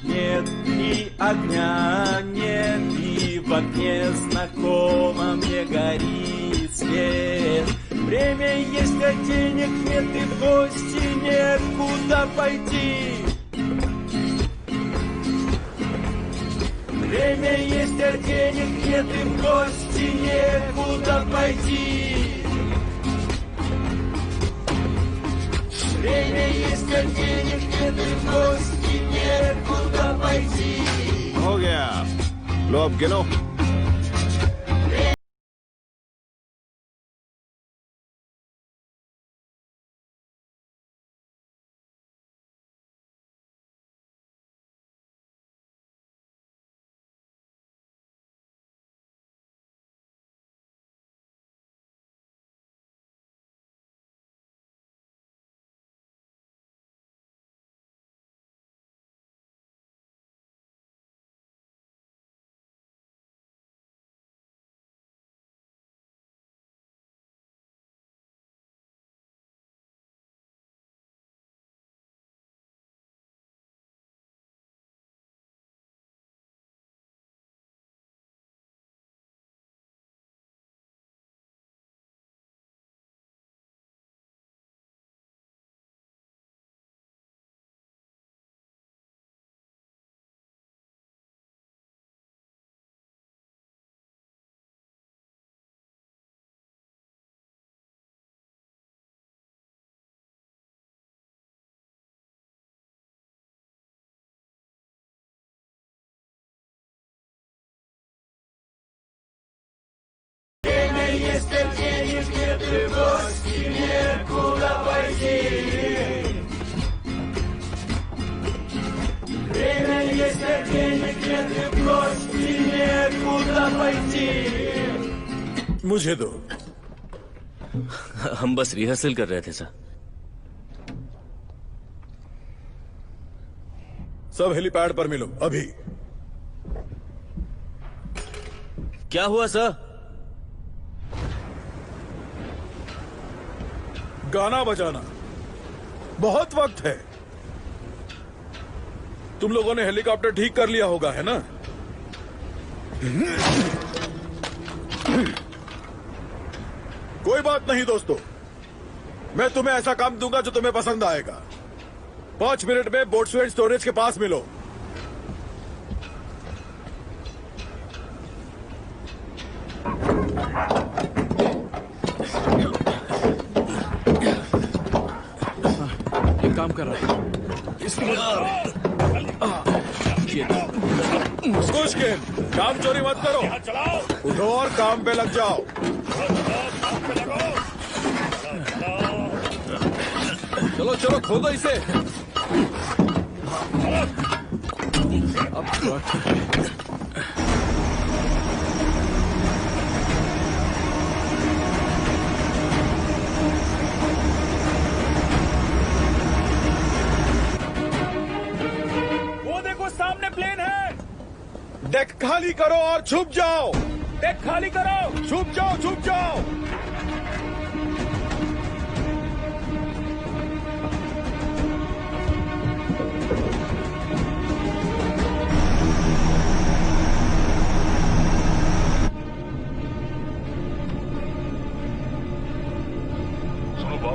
Нет и огня, нет, и в окне знакомо мне горит свет. Время есть, а денег нет, и в гости нет куда пойти. Время есть, а денег нет, и в гости некуда пойти. Время есть, а денег нет, и в гости некуда пойти. हो गया। लो अब गिनो। मुझे दो। हम बस रिहर्सल कर रहे थे सर। सब हेलीपैड पर मिलो अभी। क्या हुआ सर? गाना बजाना, बहुत वक्त है। तुम लोगों ने हेलीकॉप्टर ठीक कर लिया होगा, है ना? कोई बात नहीं दोस्तों, मैं तुम्हें ऐसा काम दूंगा जो तुम्हें पसंद आएगा। 5 मिनट में बोट्सवेन स्टोरेज के पास मिलो। काम कर रहा है। मुश्किल, काम चोरी मत करो। उठो और काम पे लग जाओ। चलो चलो खोदो इसे। सामने प्लेन है। डेक खाली करो और छुप जाओ। डेक खाली करो। छुप जाओ, छुप जाओ।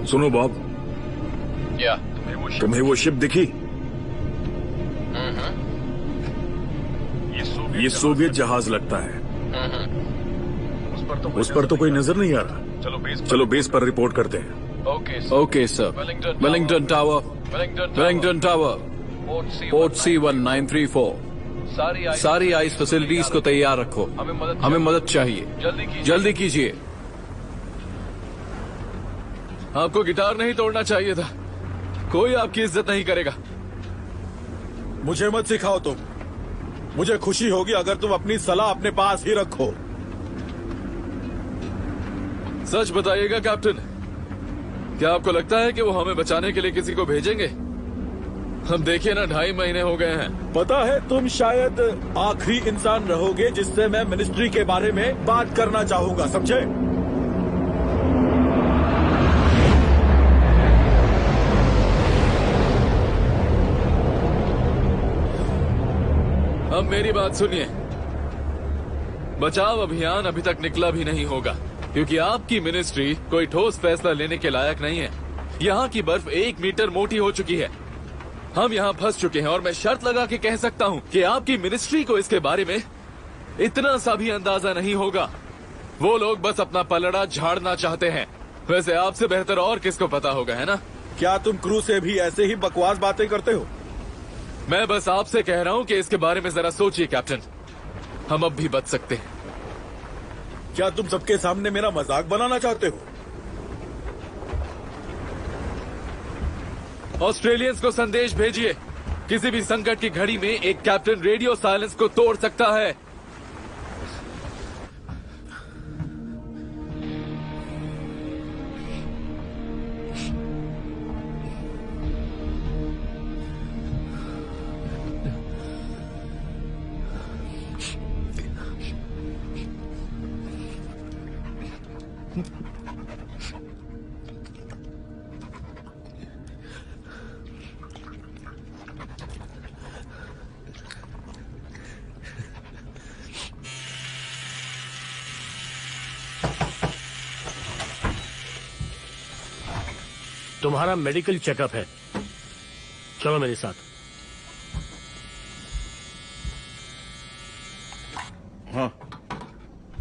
सुनो बॉब, क्या तुम्हें वो शिप दिखी? ये सोवियत जहाज लगता है। उस पर तो कोई नजर नहीं आ रहा। चलो बेस पर रिपोर्ट करते हैं। Okay sir. Wellington tower, port C1934। सारी आइस फैसिलिटीज को तैयार रखो। हमें मदद चाहिए, जल्दी कीजिए। आपको गिटार नहीं तोड़ना चाहिए था। कोई आपकी इज्जत नहीं करेगा। मुझे मत सिखाओ तुम। मुझे खुशी होगी अगर तुम अपनी सलाह अपने पास ही रखो। सच बताइएगा कैप्टन, क्या आपको लगता है कि वो हमें बचाने के लिए किसी को भेजेंगे? हम देखिए ना, 2.5 महीने हो गए हैं। पता है, तुम शायद आखिरी इंसान रहोगे जिससे मैं मिनिस्ट्री के बारे में बात करना चाहूंगा, समझे? अब मेरी बात सुनिए। बचाव अभियान अभी तक निकला भी नहीं होगा, क्योंकि आपकी मिनिस्ट्री कोई ठोस फैसला लेने के लायक नहीं है। यहाँ की बर्फ 1 मीटर मोटी हो चुकी है। हम यहाँ फंस चुके हैं और मैं शर्त लगा के कह सकता हूँ कि आपकी मिनिस्ट्री को इसके बारे में इतना सा भी अंदाजा नहीं होगा। वो लोग बस अपना पलड़ा झाड़ना चाहते हैं। वैसे आपसे बेहतर और किसको पता होगा, है ना? क्या तुम क्रू से भी ऐसे ही बकवास बातें करते हो? मैं बस आपसे कह रहा हूँ कि इसके बारे में जरा सोचिए कैप्टन। हम अब भी बच सकते हैं। क्या तुम सबके सामने मेरा मजाक बनाना चाहते हो? ऑस्ट्रेलियंस को संदेश भेजिए। किसी भी संकट की घड़ी में एक कैप्टन रेडियो साइलेंस को तोड़ सकता है। तुम्हारा मेडिकल चेकअप है, चलो मेरे साथ। हाँ,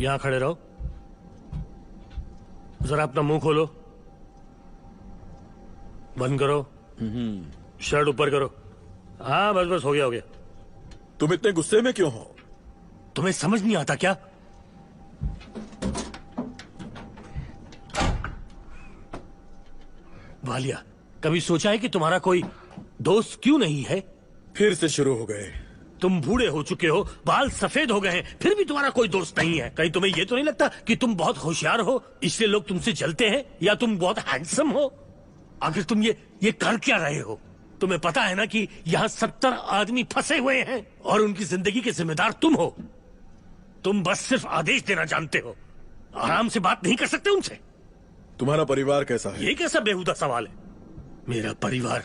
यहां खड़े रहो। जरा अपना मुंह खोलो, बंद करो, शर्ट ऊपर करो। हाँ बस बस, हो गया हो गया। तुम इतने गुस्से में क्यों हो? तुम्हें समझ नहीं आता क्या? वालिया, कभी सोचा है कि तुम्हारा कोई दोस्त क्यों नहीं है? फिर से शुरू हो गए। तुम बूढ़े हो चुके हो, बाल सफेद हो गए हैं, फिर भी तुम्हारा कोई दोस्त नहीं है। कहीं तुम्हें ये तो नहीं लगता कि तुम बहुत होशियार हो, इसलिए लोग तुमसे जलते हैं, या तुम बहुत हैंडसम हो? आखिर तुम ये कर क्या रहे हो? तुम्हें पता है ना कि यहाँ 70 आदमी फंसे हुए हैं और उनकी जिंदगी के जिम्मेदार तुम हो। तुम बस सिर्फ आदेश देना जानते हो, आराम से बात नहीं कर सकते उनसे। तुम्हारा परिवार कैसा है? ये कैसा बेहुदा सवाल है? मेरा परिवार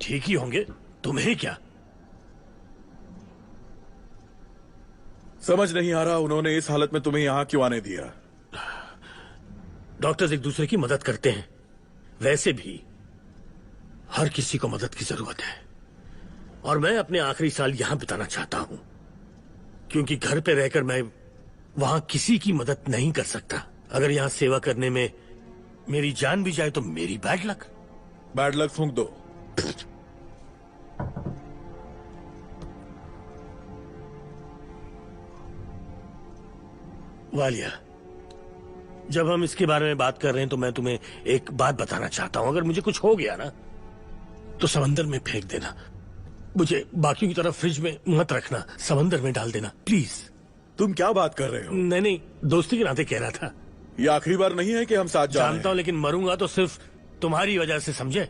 ठीक ही होंगे, तुम्हें क्या? समझ नहीं आ रहा उन्होंने इस हालत में तुम्हें यहां क्यों आने दिया। डॉक्टर्स एक दूसरे की मदद करते हैं, वैसे भी हर किसी को मदद की जरूरत है, और मैं अपने आखिरी साल यहां बिताना चाहता हूं, क्योंकि घर पे रहकर मैं वहां किसी की मदद नहीं कर सकता। अगर यहां सेवा करने में मेरी जान भी जाए तो मेरी बैड लक। बैड लक फूंक दो। वालिया, जब हम इसके बारे में बात कर रहे हैं तो मैं तुम्हें एक बात बताना चाहता हूं। अगर मुझे कुछ हो गया ना तो समंदर में फेंक देना। मुझे बाकियों की तरह फ्रिज में मत रखना, समंदर में डाल देना प्लीज। तुम क्या बात कर रहे हो? नहीं, दोस्ती के नाते कह रहा था। ये आखिरी बार नहीं है कि हम साथ जा रहे हैं। जानता हूं, लेकिन मरूंगा तो सिर्फ तुम्हारी वजह से, समझे?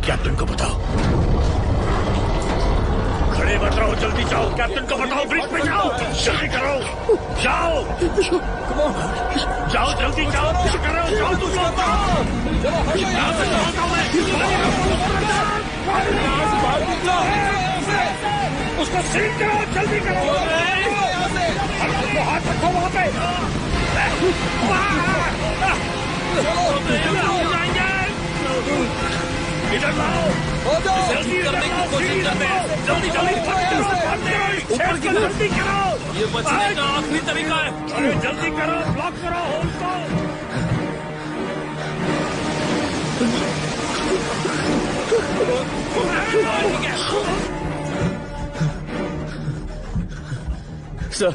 कैप्टन को बताओ। खड़े मत रहो, जल्दी जाओ, कैप्टन को बताओ, ब्रिज पे जाओ, जल्दी करो, जाओ जाओ, जल्दी जाओ, कुछ करो, जाओ तुम लोग, उसको सील करो, जल्दी करो, हाथ रखो वहां पे, इधर लाओ, जल्दी करने की कोशिश करते हैं, जल्दी जल्दी ऊपर की जल्दी करो, ये बचने का आखिरी तरीका है, अरे जल्दी करो, ब्लॉक करो होल को। सर,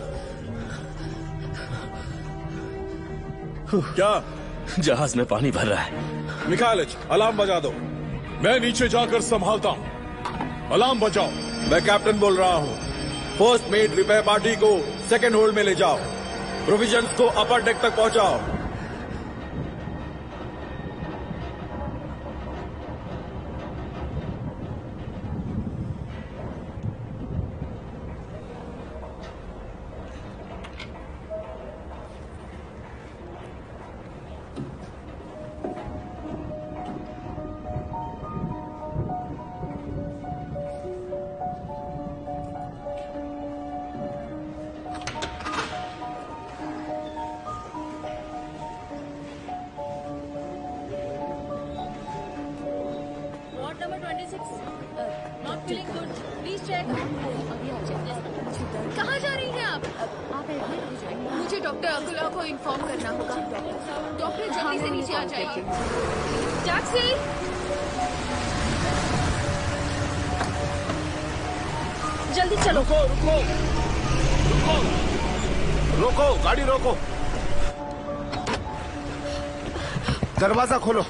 क्या? जहाज में पानी भर रहा है। मिखाइलिच, अलार्म बजा दो। मैं नीचे जाकर संभालता हूँ, अलार्म बजाओ। मैं कैप्टन बोल रहा हूँ। फर्स्ट मेट रिपेयर पार्टी को सेकंड होल्ड में ले जाओ, प्रोविजंस को अपर डेक तक पहुंचाओ। कहाँ जा रही हैं आप? मुझे डॉक्टर अकुला को इन्फॉर्म करना होगा। डॉक्टर जल्दी से नीचे आ जाइए। टैक्सी! जल्दी चलो। रुको रुको रुको रोको, गाड़ी रोको, दरवाजा खोलो।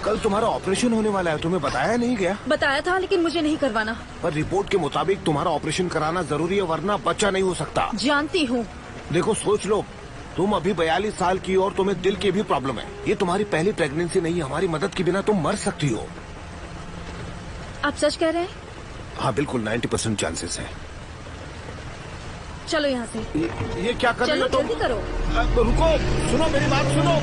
कल तुम्हारा ऑपरेशन होने वाला है, तुम्हें बताया नहीं गया? बताया था लेकिन मुझे नहीं करवाना। पर रिपोर्ट के मुताबिक तुम्हारा ऑपरेशन कराना जरूरी है, वरना बच्चा नहीं हो सकता। जानती हूँ। देखो सोच लो, तुम अभी 42 साल की और तुम्हें दिल की भी प्रॉब्लम है। ये तुम्हारी पहली प्रेगनेंसी नहीं है, हमारी मदद के बिना तुम मर सकती हो। आप सच कह रहे हैं? हाँ बिल्कुल, 90% चांसेस है। चलो यहाँ से। ये क्या कर रही हो तुम? जल्दी करो। रुको, सुनो मेरी बात सुनो।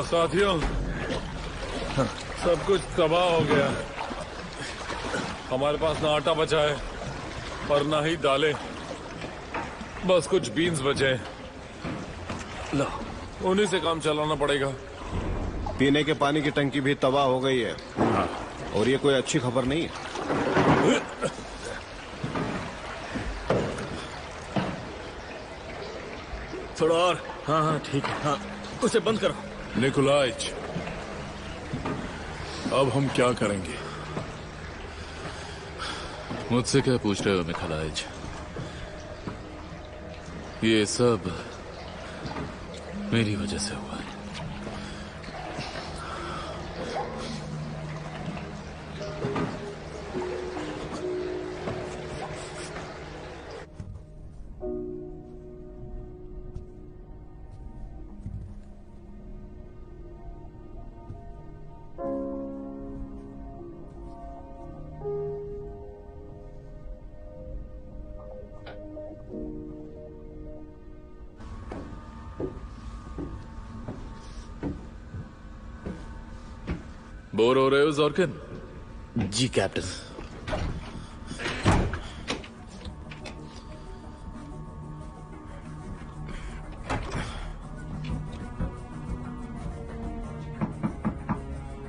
साथियों, सब कुछ तबाह हो गया। हमारे पास ना आटा बचा है और ना ही दालें, बस कुछ बीन्स बचे हैं। लो, उन्हीं से काम चलाना पड़ेगा। पीने के पानी की टंकी भी तबाह हो गई है। और ये कोई अच्छी खबर नहीं है। थोड़ा और। हाँ हाँ ठीक है। हाँ, उसे बंद करो। निकोलाइच, अब हम क्या करेंगे? मुझसे क्या पूछ रहे हो मिखलाइच? ये सब मेरी वजह से हुआ है। बोर हो रहे हो जॉर्किन? जी कैप्टन।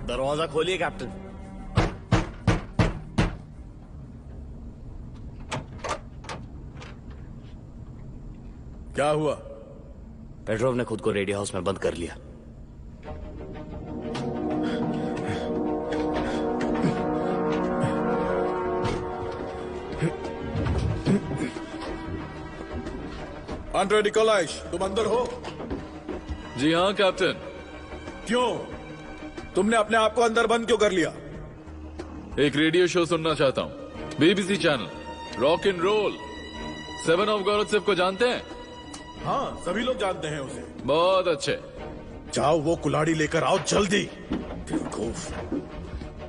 दरवाजा खोलिए कैप्टन। क्या हुआ? पेट्रोव ने खुद को रेडियो हाउस में बंद कर लिया। आंड्रे निकोलाइच, तुम अंदर हो? जी हाँ कैप्टन। क्यों? तुमने अपने आप को अंदर बंद क्यों कर लिया? एक रेडियो शो सुनना चाहता हूँ, BBC channel, rock and roll. 7 of Gortsev को जानते हैं? हाँ, सभी लोग जानते हैं उसे। बहुत अच्छे। जाओ वो कुल्हाड़ी लेकर आओ जल्दी।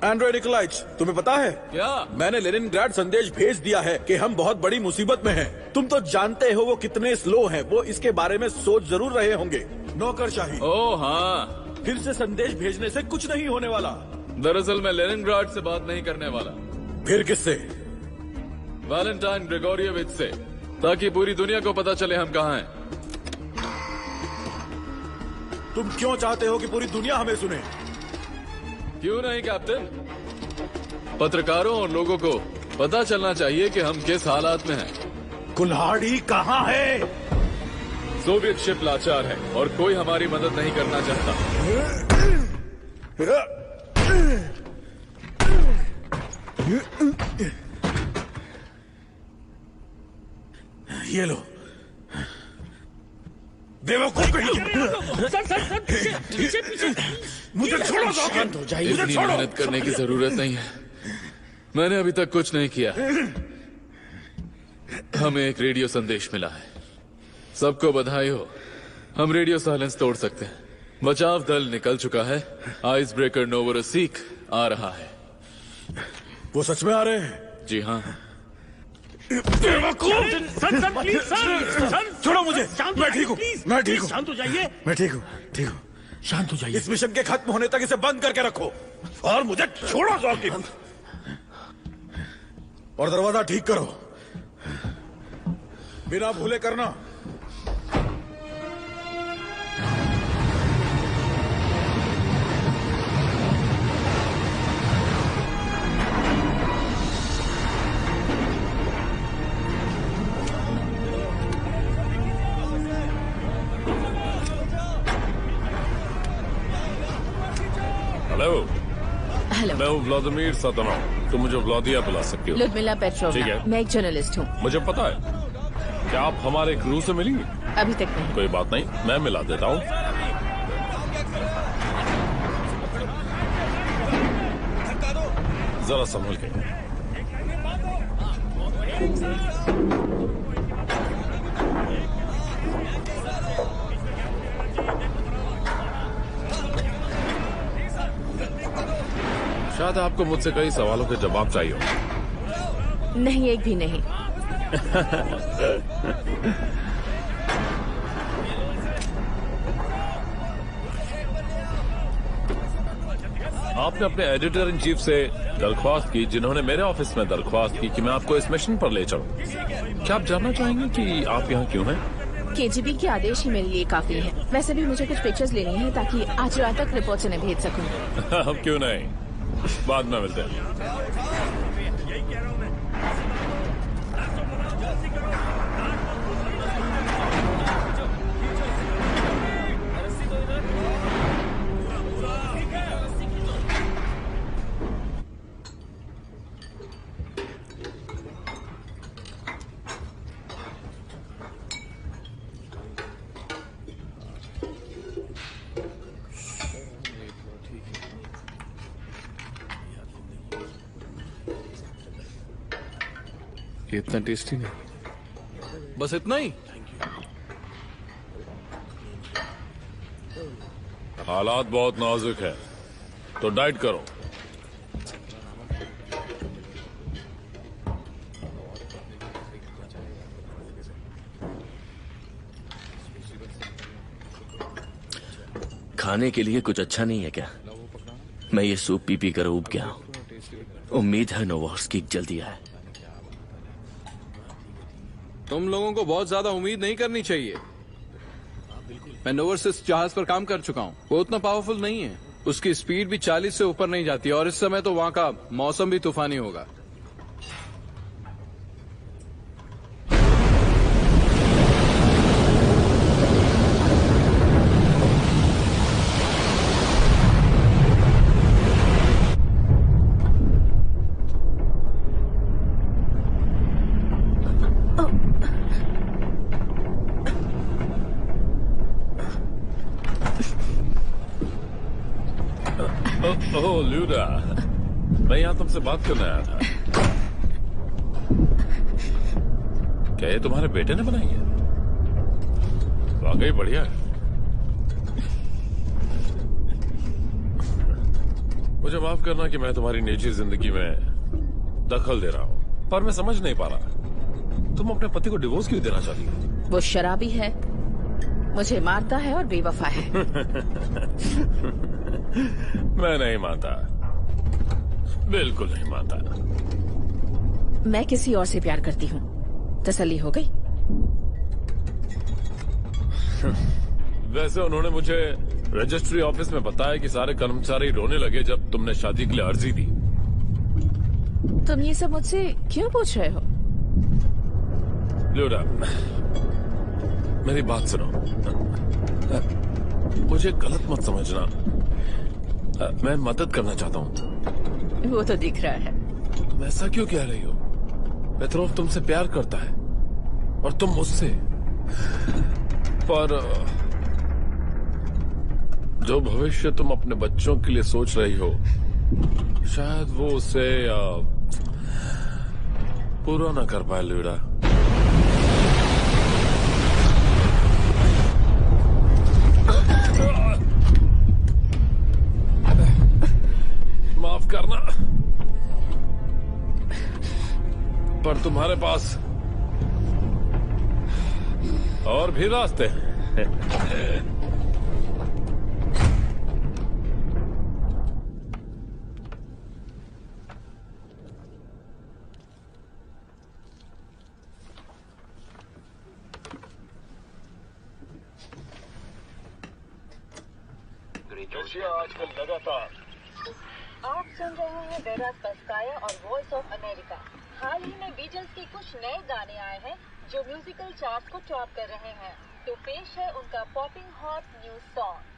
आंड्रे निकोलाइच, तुम्हें पता है क्या? मैंने लेनिनग्राड संदेश भेज दिया है कि हम बहुत बड़ी मुसीबत में हैं। तुम तो जानते हो वो कितने स्लो हैं। वो इसके बारे में सोच जरूर रहे होंगे। नौकरशाही। ओह हाँ। फिर से संदेश भेजने से कुछ नहीं होने वाला। दरअसल मैं लेनिनग्राड से बात नहीं करने वाला। फिर किससे? वैलेंटाइन ग्रेगोरियोविच से, ताकि पूरी दुनिया को पता चले हम कहाँ हैं। तुम क्यों चाहते हो कि पूरी दुनिया हमें सुने? क्यों नहीं कैप्टन, पत्रकारों और लोगों को पता चलना चाहिए कि हम किस हालात में हैं। कुल्हाड़ी कहाँ है? सोवियत शिप लाचार है और कोई हमारी मदद नहीं करना चाहता। ये लो। बेवकूफ कहीं। सर, पीछे। मुझे छोड़ो। शांत हो जाइए। इतनी मेहनत करने की जरूरत नहीं है। मैंने अभी तक कुछ नहीं किया। हमें एक रेडियो संदेश मिला है। सबको बधाई हो, हम रेडियो साइलेंस तोड़ सकते हैं। बचाव दल निकल चुका है। आइस ब्रेकर नोवोरोसिक आ रहा है। वो सच में आ रहे हैं? जी हाँ। Sir, please sir. छोड़ो मुझे। शांत मैं ठीक हूँ। मैं ठीक हूँ। शांत हो जाइए। मैं ठीक हूँ। ठीक हूँ। शांत हो जाइए। इस मिशन के खत्म होने तक इसे बंद करके रखो और मुझे छोड़ो जॉकी। और दरवाजा ठीक करो, बिना भूले करना। हेलो। हेलो। मैं हूँ व्लादिमीर सातनोव। तुम मुझे व्लादिया बुला सकती हो। लुदमिला पेट्रोवना। ठीक है। मैं एक जर्नलिस्ट हूँ। मुझे पता है। क्या आप हमारे क्रू से मिलेंगी? अभी तक नहीं। कोई बात नहीं, मैं मिला देता हूँ। जरा संभल के। शायद आपको मुझसे कई सवालों के जवाब चाहिए हो। नहीं, एक भी नहीं। आपने अपने एडिटर इन चीफ से दरख्वास्त की, जिन्होंने मेरे ऑफिस में दरख्वास्त की कि मैं आपको इस मिशन पर ले चलूं। क्या आप जानना चाहेंगे कि आप यहाँ क्यों हैं? केजीबी के आदेश ही मेरे लिए काफी है। वैसे भी मुझे कुछ पिक्चर्स लेनी है ताकि आज रात तक रिपोर्ट उन्हें भेज सकूं। अब क्यों नहीं, बाद में मिलते हैं। ये इतना टेस्टी नहीं, बस इतना ही। हालात बहुत नाजुक है, तो डाइट करो। खाने के लिए कुछ अच्छा नहीं है क्या? मैं ये सूप पी पी कर ऊब गया हूं। उम्मीद है नोवोर्स्की जल्दी आए। तुम लोगों को बहुत ज्यादा उम्मीद नहीं करनी चाहिए। मैं नोवोर्स्किस जहाज पर काम कर चुका हूँ। वो उतना पावरफुल नहीं है। उसकी स्पीड भी 40 से ऊपर नहीं जाती, और इस समय तो वहाँ का मौसम भी तूफानी होगा। ओह ल्यूडा, मैं यहाँ तुमसे बात करने आया था। क्या ये तुम्हारे बेटे ने बनाई है? वाकई बढ़िया है। मुझे माफ करना कि मैं तुम्हारी निजी जिंदगी में दखल दे रहा हूँ, पर मैं समझ नहीं पा रहा, तुम अपने पति को डिवोर्स क्यों देना चाहती हो? वो शराबी है, मुझे मारता है और बेवफा है। मैं नहीं मानता, बिल्कुल नहीं मानता। मैं किसी और से प्यार करती हूँ। तसल्ली हो गई? वैसे उन्होंने मुझे रजिस्ट्री ऑफिस में बताया कि सारे कर्मचारी रोने लगे जब तुमने शादी के लिए अर्जी दी। तुम ये सब मुझसे क्यों पूछ रहे हो? ल्यूडा, मेरी बात सुनो। मुझे गलत मत समझना, मैं मदद करना चाहता हूँ। वो तो दिख रहा है। ऐसा क्यों कह रही हो? पेट्रोव तुमसे प्यार करता है और तुम मुझसे। पर जो भविष्य तुम अपने बच्चों के लिए सोच रही हो, शायद वो उसे पूरा ना कर पाए ल्यूडा। माफ करना, पर तुम्हारे पास और भी रास्ते हैं। खुशियाँ आजकल लगातार। आप सुन रहे हैं वेरा पस्काया और वॉइस ऑफ अमेरिका। हाल ही में बीटल्स के कुछ नए गाने आए हैं जो म्यूजिकल चार्ट्स को टॉप कर रहे हैं। तो पेश है उनका पॉपिंग हॉट न्यू सॉन्ग।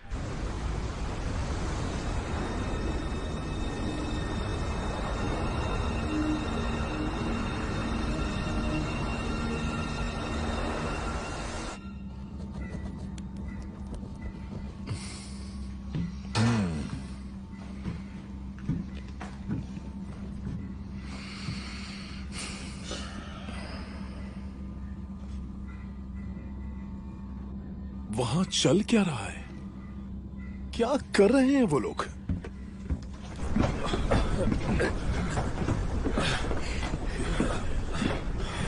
वहां चल क्या रहा है? क्या कर रहे हैं वो लोग?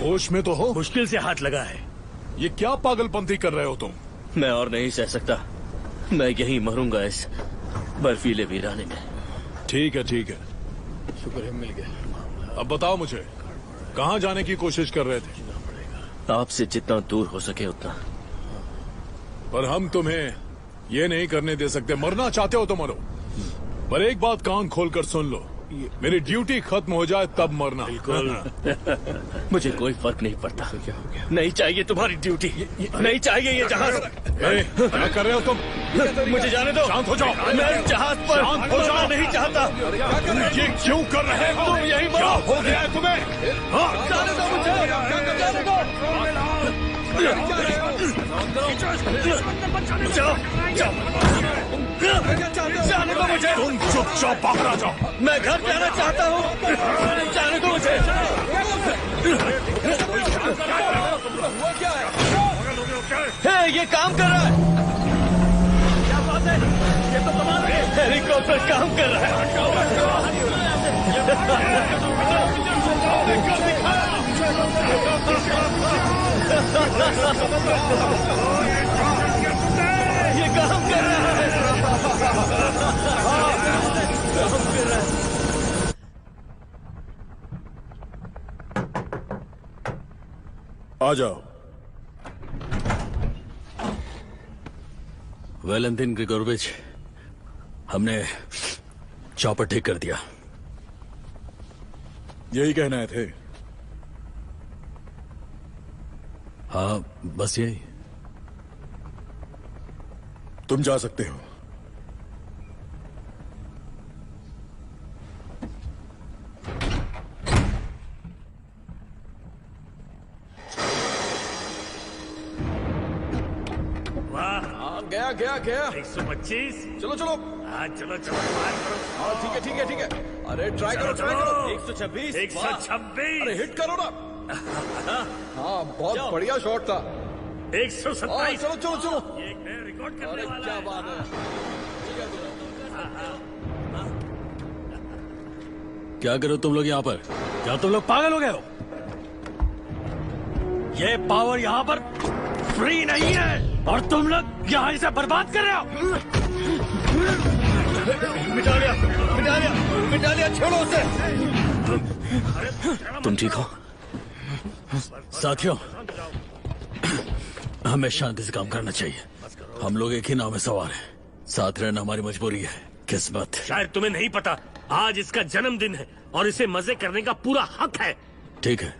होश में तो हो? मुश्किल से हाथ लगा है। ये क्या पागलपंती कर रहे हो तुम? मैं और नहीं सह सकता। मैं यहीं मरूंगा इस बर्फीले वीराने में। ठीक है ठीक है, शुक्र है मिल गया। अब बताओ मुझे, कहाँ जाने की कोशिश कर रहे थे? आपसे जितना दूर हो सके उतना। पर हम तुम्हें ये नहीं करने दे सकते। मरना चाहते हो तो मरो, पर एक बात कान खोलकर सुन लो, मेरी ड्यूटी खत्म हो जाए तब मरना। बिल्कुल। मुझे कोई फर्क नहीं पड़ता। नहीं चाहिए तुम्हारी ड्यूटी, नहीं चाहिए ये जहाज। क्या कर रहे हो तुम? मुझे जाने दो। शांत हो जाओ। मैं जहाज पर शांत हो जाओ। नहीं चाहता। ये क्यों कर रहे हो? तुम यही क्या हो गया है तुम्हें? जाने दो मुझे, जाने दो। जाने दो मुझे। तुम चुपचाप बाहर आ जाओ। मैं घर जाना चाहता हूँ। जाने दो मुझे। ये काम कर रहा है। क्या बात है? ये तो कमाल है। हेलीकॉप्टर काम कर रहा है। ये काम कर रहा है। आ जाओ। वैलेंटिन ग्रिगोरोविच, हमने चॉपर ठीक कर दिया। यही कहना थे? हाँ, बस यही। तुम जा सकते हो। गया गया गया। 125। चलो चलो। हाँ चलो चलो, ट्राई करो। हाँ ठीक है ठीक है ठीक है। अरे ट्राई करो ट्राई करो। 126। 126। अरे हिट करो ना। हाँ बहुत बढ़िया शॉट था। 127। चलो चलो चलो। ये एक नया रिकॉर्ड करने अरे वाला क्या है। बात है। क्या करो तुम लोग यहाँ पर? क्या तुम लोग पागल हो गए हो? ये पावर यहाँ पर फ्री नहीं है और तुम लोग यहाँ इसे बर्बाद कर रहे हो। मिटा लिया, मिटा लिया, मिटा लिया। छोड़ो उसे। तुम ठीक हो? साथियों, हमें शांति से काम करना चाहिए। हम लोग एक ही नाव में सवार हैं। साथ रहना हमारी मजबूरी है, किस्मत। शायद तुम्हें नहीं पता, आज इसका जन्मदिन है और इसे मजे करने का पूरा हक है। ठीक है,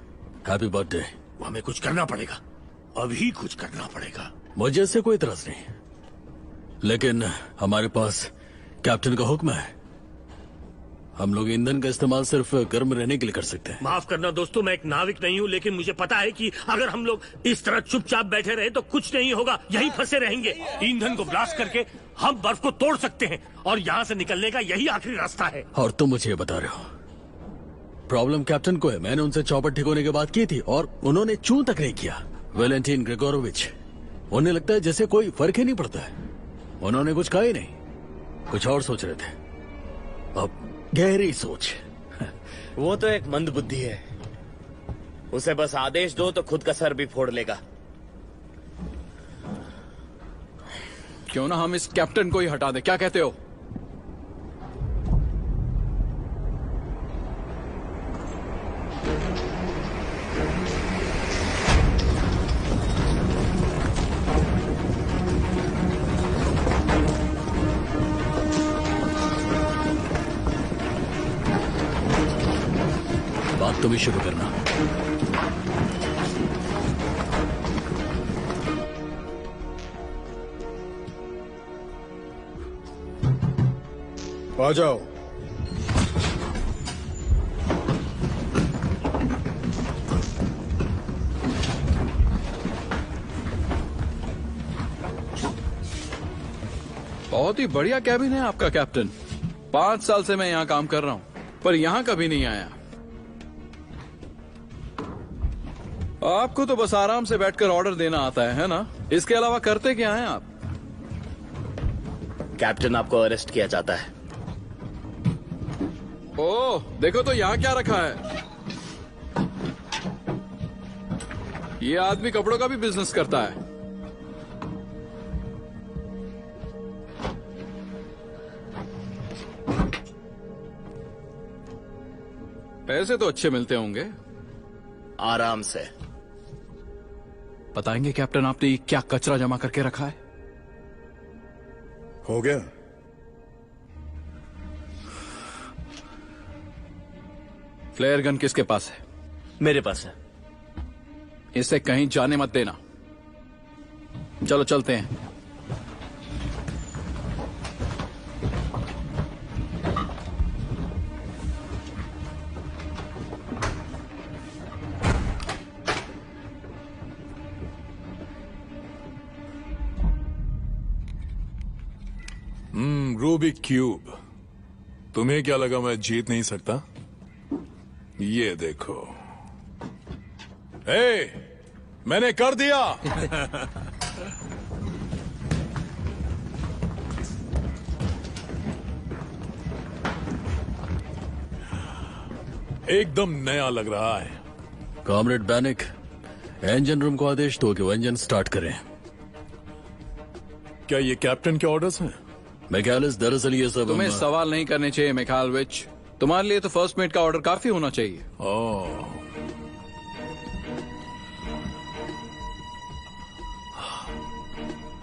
हैप्पी बर्थडे। हमें कुछ करना पड़ेगा, अभी कुछ करना पड़ेगा। मुझे इससे कोई इतराज नहीं, लेकिन हमारे पास कैप्टन का हुक्म है। हम लोग ईंधन का इस्तेमाल सिर्फ गर्म रहने के लिए कर सकते हैं। माफ करना दोस्तों, मैं एक नाविक नहीं हूँ, लेकिन मुझे पता है कि अगर हम लोग इस तरह चुपचाप बैठे रहे तो कुछ नहीं होगा, यहीं फंसे रहेंगे। ईंधन को ब्लास्ट करके हम बर्फ को तोड़ सकते हैं और यहाँ से निकलने का यही आखिरी रास्ता है। और तुम मुझे ये बता रहे हो प्रॉब्लम कैप्टन को है। मैंने उनसे चौपर ठीक होने की बात की थी और उन्होंने चूं तक नहीं किया। वैलेंटिन ग्रिगोरोविच, उन्हें लगता है जैसे कोई फर्क ही नहीं पड़ता है। उन्होंने कुछ कहा ही नहीं, कुछ और सोच रहे थे। अब गहरी सोच। वो तो एक मंद बुद्धि है, उसे बस आदेश दो तो खुद का सर भी फोड़ लेगा। क्यों ना हम इस कैप्टन को ही हटा दें, क्या कहते हो? तुम ही शुरू करना। आ जाओ। बहुत ही बढ़िया कैबिन है आपका कैप्टन। 5 साल से मैं यहाँ काम कर रहा हूँ, पर यहाँ कभी नहीं आया। आपको तो बस आराम से बैठकर ऑर्डर देना आता है ना? इसके अलावा करते क्या हैं आप? कैप्टन, आपको अरेस्ट किया जाता है। ओह, देखो तो यहाँ क्या रखा है। ये आदमी कपड़ों का भी बिजनेस करता है। पैसे तो अच्छे मिलते होंगे। आराम से। बताएंगे कैप्टन, आपने ये क्या कचरा जमा करके रखा है? हो गया। फ्लेयर गन किसके पास है? मेरे पास है। इसे कहीं जाने मत देना। चलो चलते हैं। Rubik cube. तुम्हें क्या लगा मैं जीत नहीं सकता? ये देखो। मैंने कर दिया। एकदम नया लग रहा है। कॉमरेड बैनिक, इंजन रूम को आदेश दो कि वो इंजन स्टार्ट करें। क्या ये कैप्टन के ऑर्डर्स हैं? मैकालिस, दरअसल ये सब तुम्हें सवाल नहीं करने चाहिए मैकालविच। तुम्हारे लिए तो फर्स्ट मेट का ऑर्डर काफी होना चाहिए।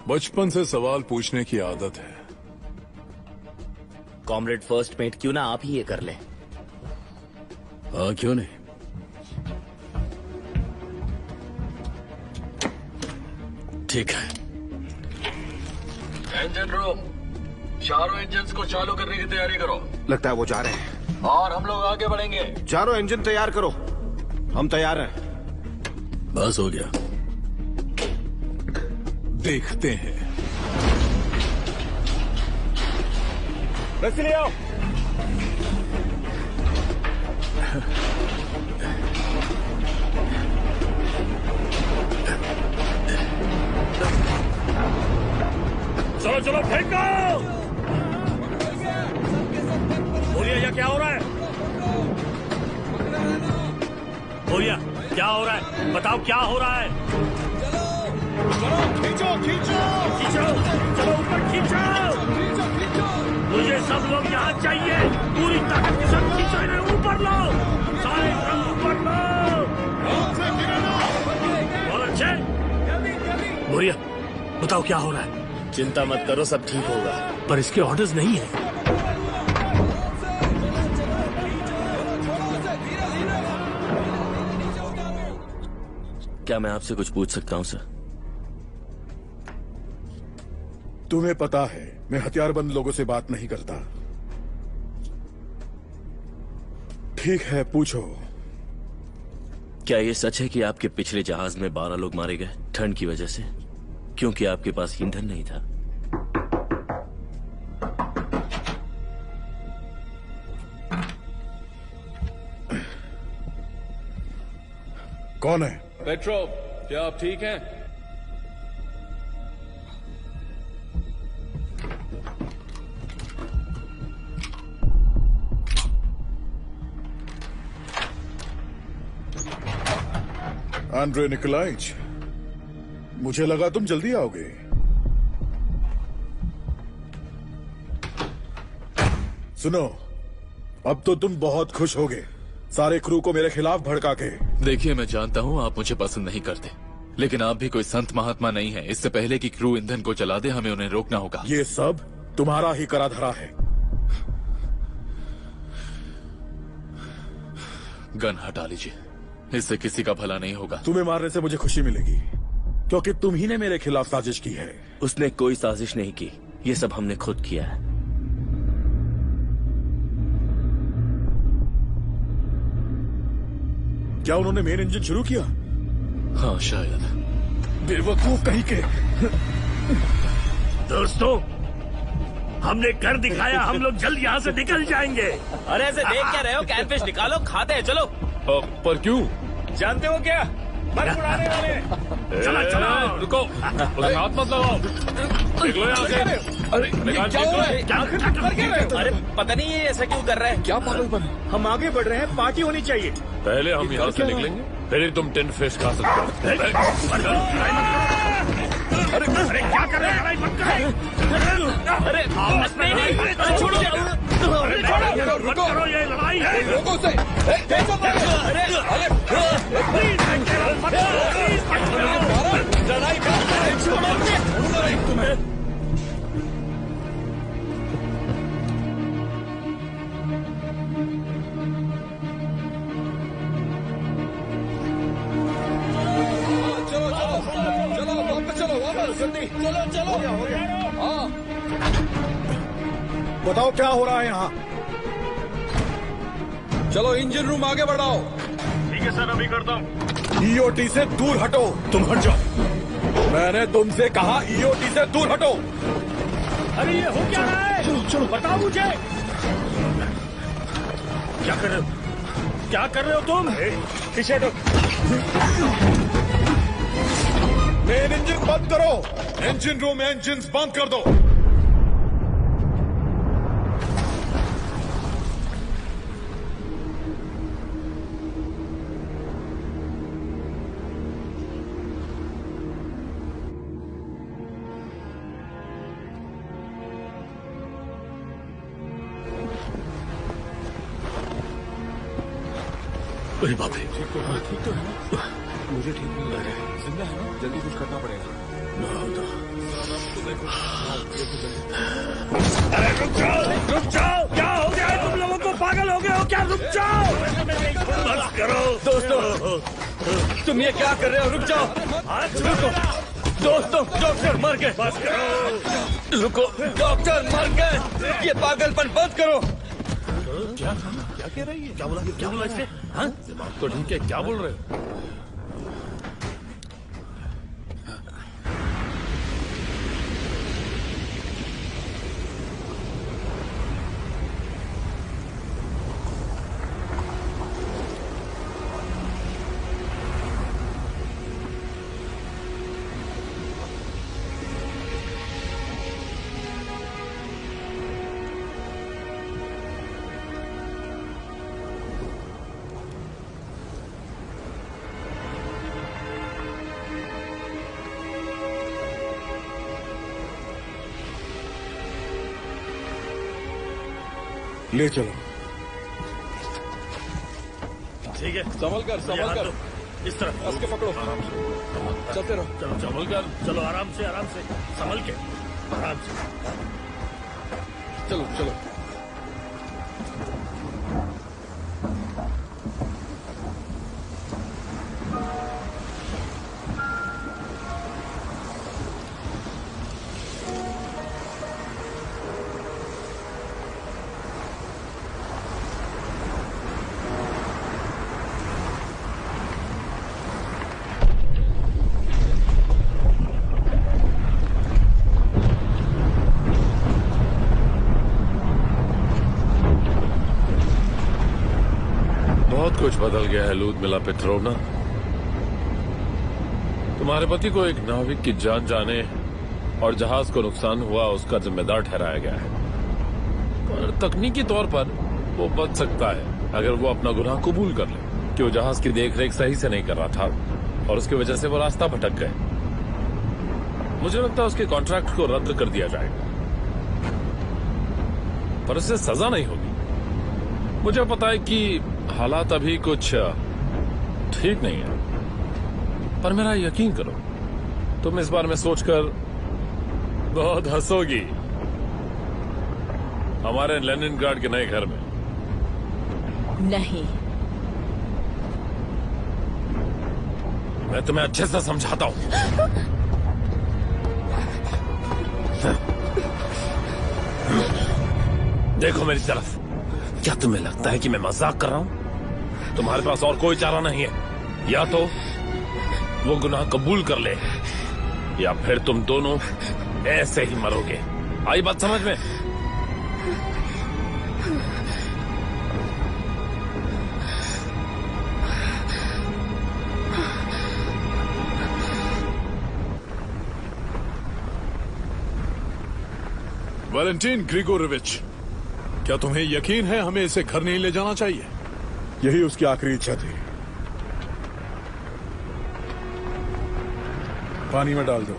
बचपन से सवाल पूछने की आदत है। कॉमरेड फर्स्ट मेट, क्यों ना आप ही ये कर लें? हाँ, क्यों नहीं। ठीक है। इंजन रूम, चारों इंजन्स को चालू करने की तैयारी करो। लगता है वो जा रहे हैं। और हम लोग आगे बढ़ेंगे। चारों इंजन तैयार करो। हम तैयार हैं। बस हो गया। देखते हैं। रस्सी ले आओ। चलो चलो फेंको। बोलिए, ये क्या हो रहा है? बोलिए, क्या हो रहा है? बताओ क्या हो रहा है? खींचो खींचो खींचो, चलो ऊपर खींचो। मुझे सब लोग यहाँ चाहिए। पूरी ताकत के साथ खींचो, इन्हें ऊपर लो। सारे सब ऊपर लो। बहुत अच्छे। बोलिए, बताओ क्या हो रहा है? चिंता मत करो, सब ठीक होगा। पर इसके ऑर्डर्स नहीं है। क्या मैं आपसे कुछ पूछ सकता हूं सर? तुम्हें पता है मैं हथियारबंद लोगों से बात नहीं करता। ठीक है, पूछो। क्या ये सच है कि आपके पिछले जहाज में 12 लोग मारे गए ठंड की वजह से, क्योंकि आपके पास ईंधन नहीं था? कौन है? पेट्रो, क्या आप ठीक हैं? आंद्रे निकोलाइच, मुझे लगा तुम जल्दी आओगे। सुनो, अब तो तुम बहुत खुश होगे सारे क्रू को मेरे खिलाफ भड़का के। देखिए, मैं जानता हूँ आप मुझे पसंद नहीं करते, लेकिन आप भी कोई संत महात्मा नहीं है। इससे पहले कि क्रू ईंधन को चला दे, हमें उन्हें रोकना होगा। ये सब तुम्हारा ही करा धरा है। गन हटा लीजिए, इससे किसी का भला नहीं होगा। तुम्हें मारने से मुझे खुशी मिलेगी, क्योंकि तुम ही ने मेरे खिलाफ साजिश की है। उसने कोई साजिश नहीं की, ये सब हमने खुद किया है। क्या उन्होंने मेन इंजन शुरू किया? हाँ शायद। बेवकूफ कहीं के। दोस्तों, हमने कर दिखाया, हम लोग जल्द यहाँ से निकल जाएंगे। अरे ऐसे देख क्या रहे हो? कैटफिश निकालो, खाते हैं, चलो। पर क्यों? जानते हो क्या? बर्फ उड़ाने वाले। चलो चलो, रुको, उसे हाथ मत लगाओ। निकलो यहाँ से। अरे क्या हो रहा है? क्या कर रहे हो? अरे पता नहीं ये ऐसा क्यों कर रहा है। क्या पागलपन? हम आगे बढ़ रहे हैं, पार्टी होनी चाहिए। पहले हम यहाँ से निकलेंगे, फिर ही तुम टिन फिश खा सकते हो। अरे क्या कर रहे हैं? लड़ाई मत करो। अरे छोड़ो, रुको, ये लड़ाई है। लोगों से बताओ क्या हो रहा है यहाँ? चलो इंजन रूम आगे बढ़ाओ। ठीक है सर, अभी करता हूँ। ईओटी से दूर हटो। तुम हट जाओ। मैंने तुमसे कहा ईओटी से दूर हटो। अरे ये हो क्या रहा है? चलो चलो बताओ मुझे। क्या कर रहे हो? क्या कर रहे हो तुम? पीछे हटो। मेन इंजन बंद करो। इंजन रूम में इंजन बंद कर दो। अरे बाप रे, ठीक तो है ना? मुझे ठीक नहीं लग रहा है। जिंदा है ना? जल्दी कुछ करना पड़ेगा। अरे रुक जाओ, क्या हो गया है तुम लोगों को? पागल हो गए हो क्या? रुक जाओ, बस करो। दोस्तों तुम ये क्या कर रहे हो? रुक जाओ, रुको। दोस्तों डॉक्टर मर गए। बस करो। रुको, डॉक्टर मर गए। ये पागलपन बंद करो। क्या कह रही है? क्या बोला इसने? हाँ? तो ठीक है, क्या बोल रहे हो? ले चलो। ठीक है, संभल कर। इस तरफ कस के पकड़ो। चलते रहो। चलो संभल कर, चलो आराम से संभल के, आराम से। चलो। कुछ बदल गया है लूदमिला पेट्रोवना। तुम्हारे पति को एक नाविक की जान जाने और जहाज को नुकसान हुआ उसका जिम्मेदार ठहराया गया है, पर तकनीकी तौर पर वो बच सकता है अगर वो अपना गुनाह कबूल कर ले कि वो जहाज की देखरेख सही से नहीं कर रहा था और उसकी वजह से वो रास्ता भटक गए। मुझे लगता है उसके कॉन्ट्रैक्ट को रद्द कर दिया जाएगा, पर उससे सजा नहीं होगी। मुझे पता है कि हालात अभी कुछ ठीक नहीं है, पर मेरा यकीन करो, तुम इस बारे में सोचकर बहुत हंसोगी। हमारे लेनिनग्राड के नए घर में नहीं, मैं तुम्हें अच्छे से समझाता हूँ। देखो मेरी तरफ। क्या तुम्हें लगता है कि मैं मजाक कर रहा हूँ? तुम्हारे पास और कोई चारा नहीं है। या तो वो गुनाह कबूल कर ले, या फिर तुम दोनों ऐसे ही मरोगे। आई बात समझ में? वैलेंटीन ग्रिगोरोविच, क्या तुम्हें यकीन है हमें इसे घर नहीं ले जाना चाहिए? यही उसकी आखिरी इच्छा थी। पानी में डाल दो।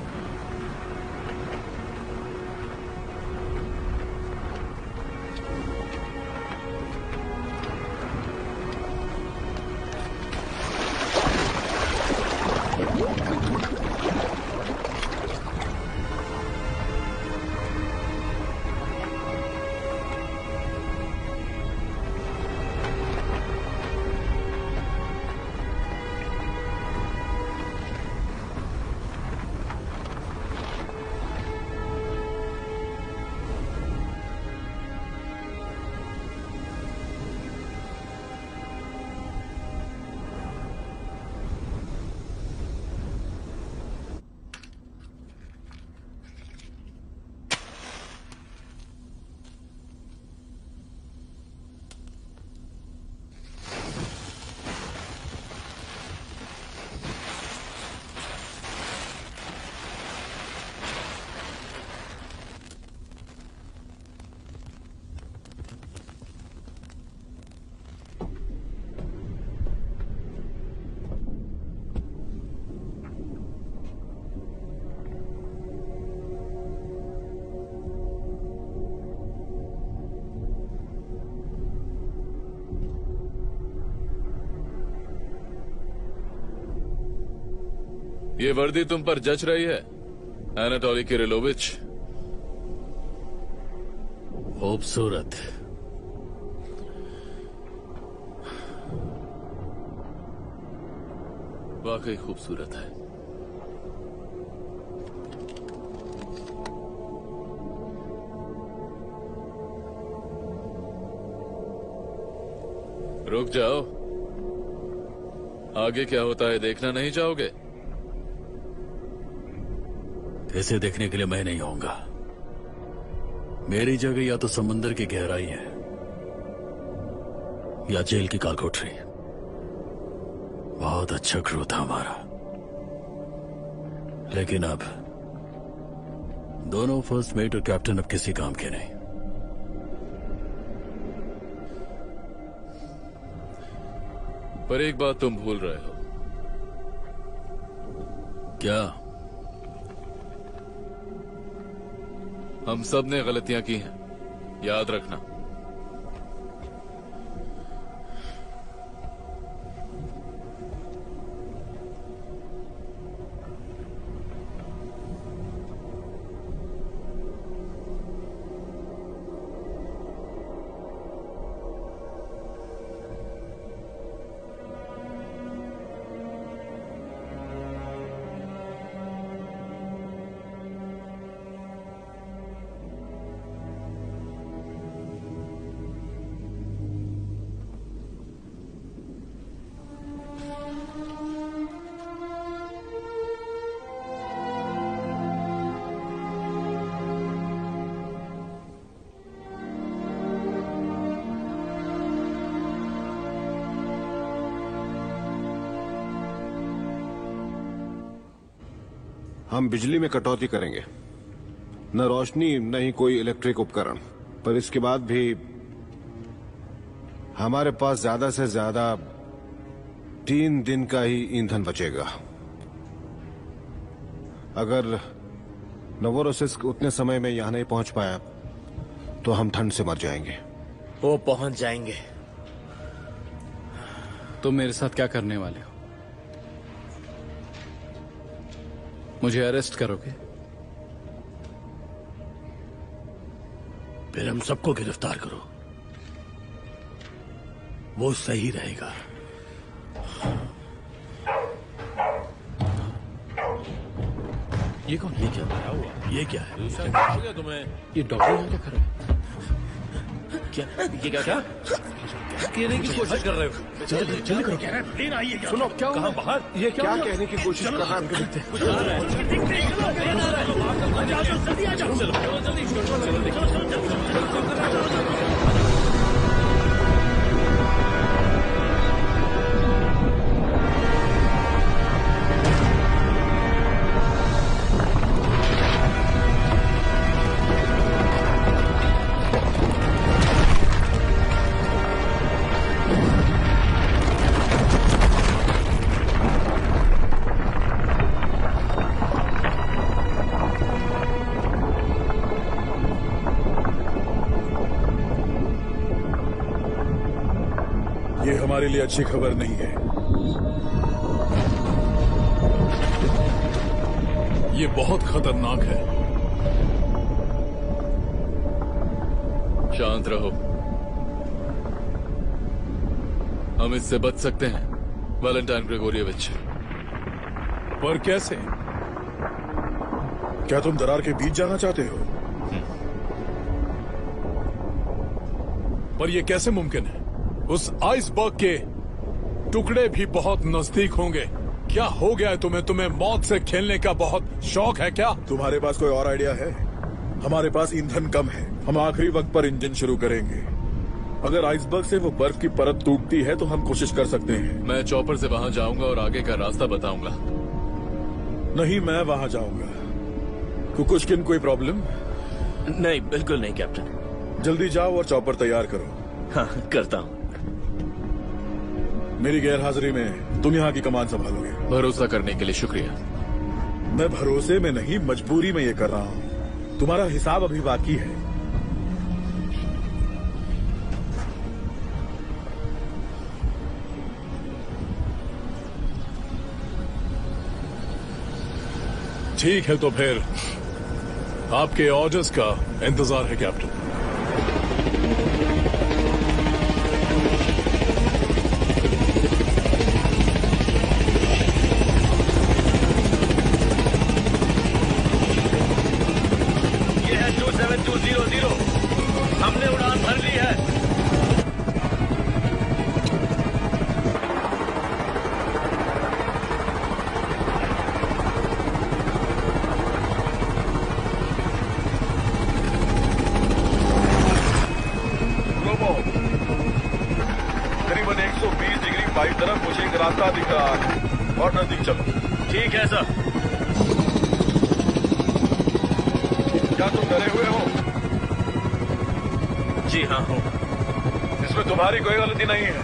ये वर्दी तुम पर जच रही है, एनाटोली किरिलोविच? खूबसूरत। वाकई खूबसूरत है। रुक जाओ, आगे क्या होता है देखना नहीं चाहोगे? इसे देखने के लिए मैं नहीं आऊंगा। मेरी जगह या तो समंदर की गहराई है या जेल की कालकोठरी। बहुत अच्छा क्रू था हमारा, लेकिन अब दोनों फर्स्ट मेट और कैप्टन अब किसी काम के नहीं। पर एक बात तुम भूल रहे हो। क्या? हम सब ने गलतियां की हैं, याद रखना। हम बिजली में कटौती करेंगे, न रोशनी न ही कोई इलेक्ट्रिक उपकरण। पर इसके बाद भी हमारे पास ज्यादा से ज्यादा 3 दिन का ही ईंधन बचेगा। अगर नवोरोसिस्क उतने समय में यहां नहीं पहुंच पाया तो हम ठंड से मर जाएंगे। वो पहुंच जाएंगे। तुम मेरे साथ क्या करने वाले हो? मुझे अरेस्ट करोगे? फिर हम सबको गिरफ्तार करो, वो सही रहेगा। ये कौन? ये क्या हुआ? ये क्या है? हो गया तुम्हें? ये डॉक्टर यहाँ क्या कर रहे हैं? क्या ये क्या कहने की कोशिश कर रहे हो? जल्दी करो, प्लेन आई है। सुनो, क्या कहाँ बाहर? ये क्या कहने की कोशिश कर रहा है? कुछ आ रहा है। जल्दी आ जाओ, ये हमारे लिए अच्छी खबर नहीं है। ये बहुत खतरनाक है। शांत रहो, हम इससे बच सकते हैं वैलेंटाइन ग्रेगोरियविच। पर कैसे? क्या तुम दरार के बीच जाना चाहते हो? पर यह कैसे मुमकिन है? उस आइसबर्ग के टुकड़े भी बहुत नजदीक होंगे। क्या हो गया है तुम्हें? तुम्हें मौत से खेलने का बहुत शौक है क्या? तुम्हारे पास कोई और आइडिया है? हमारे पास ईंधन कम है। हम आखिरी वक्त पर इंजन शुरू करेंगे। अगर आइसबर्ग से वो बर्फ की परत टूटती है तो हम कोशिश कर सकते हैं। मैं चॉपर से वहां जाऊंगा और आगे का रास्ता बताऊंगा। नहीं, मैं वहां जाऊंगा। कुकुशकिन, कोई प्रॉब्लम? नहीं, बिल्कुल नहीं कैप्टन। जल्दी जाओ और चॉपर तैयार करो। हाँ, करता हूँ। मेरी गैरहाजिरी में तुम यहाँ की कमान संभालोगे। भरोसा करने के लिए शुक्रिया। मैं भरोसे में नहीं, मजबूरी में ये कर रहा हूँ। तुम्हारा हिसाब अभी बाकी है। ठीक है, तो फिर आपके ऑर्डर्स का इंतजार है कैप्टन। हमने उड़ान भर ली है। करीबन 120 डिग्री बाई तरफ मुझे एक रास्ता दिख रहा है और नजदीक चलो। ठीक है सर। क्या तुम डरे हुए हो? जी हाँ हूँ। इसमें तुम्हारी कोई गलती नहीं है।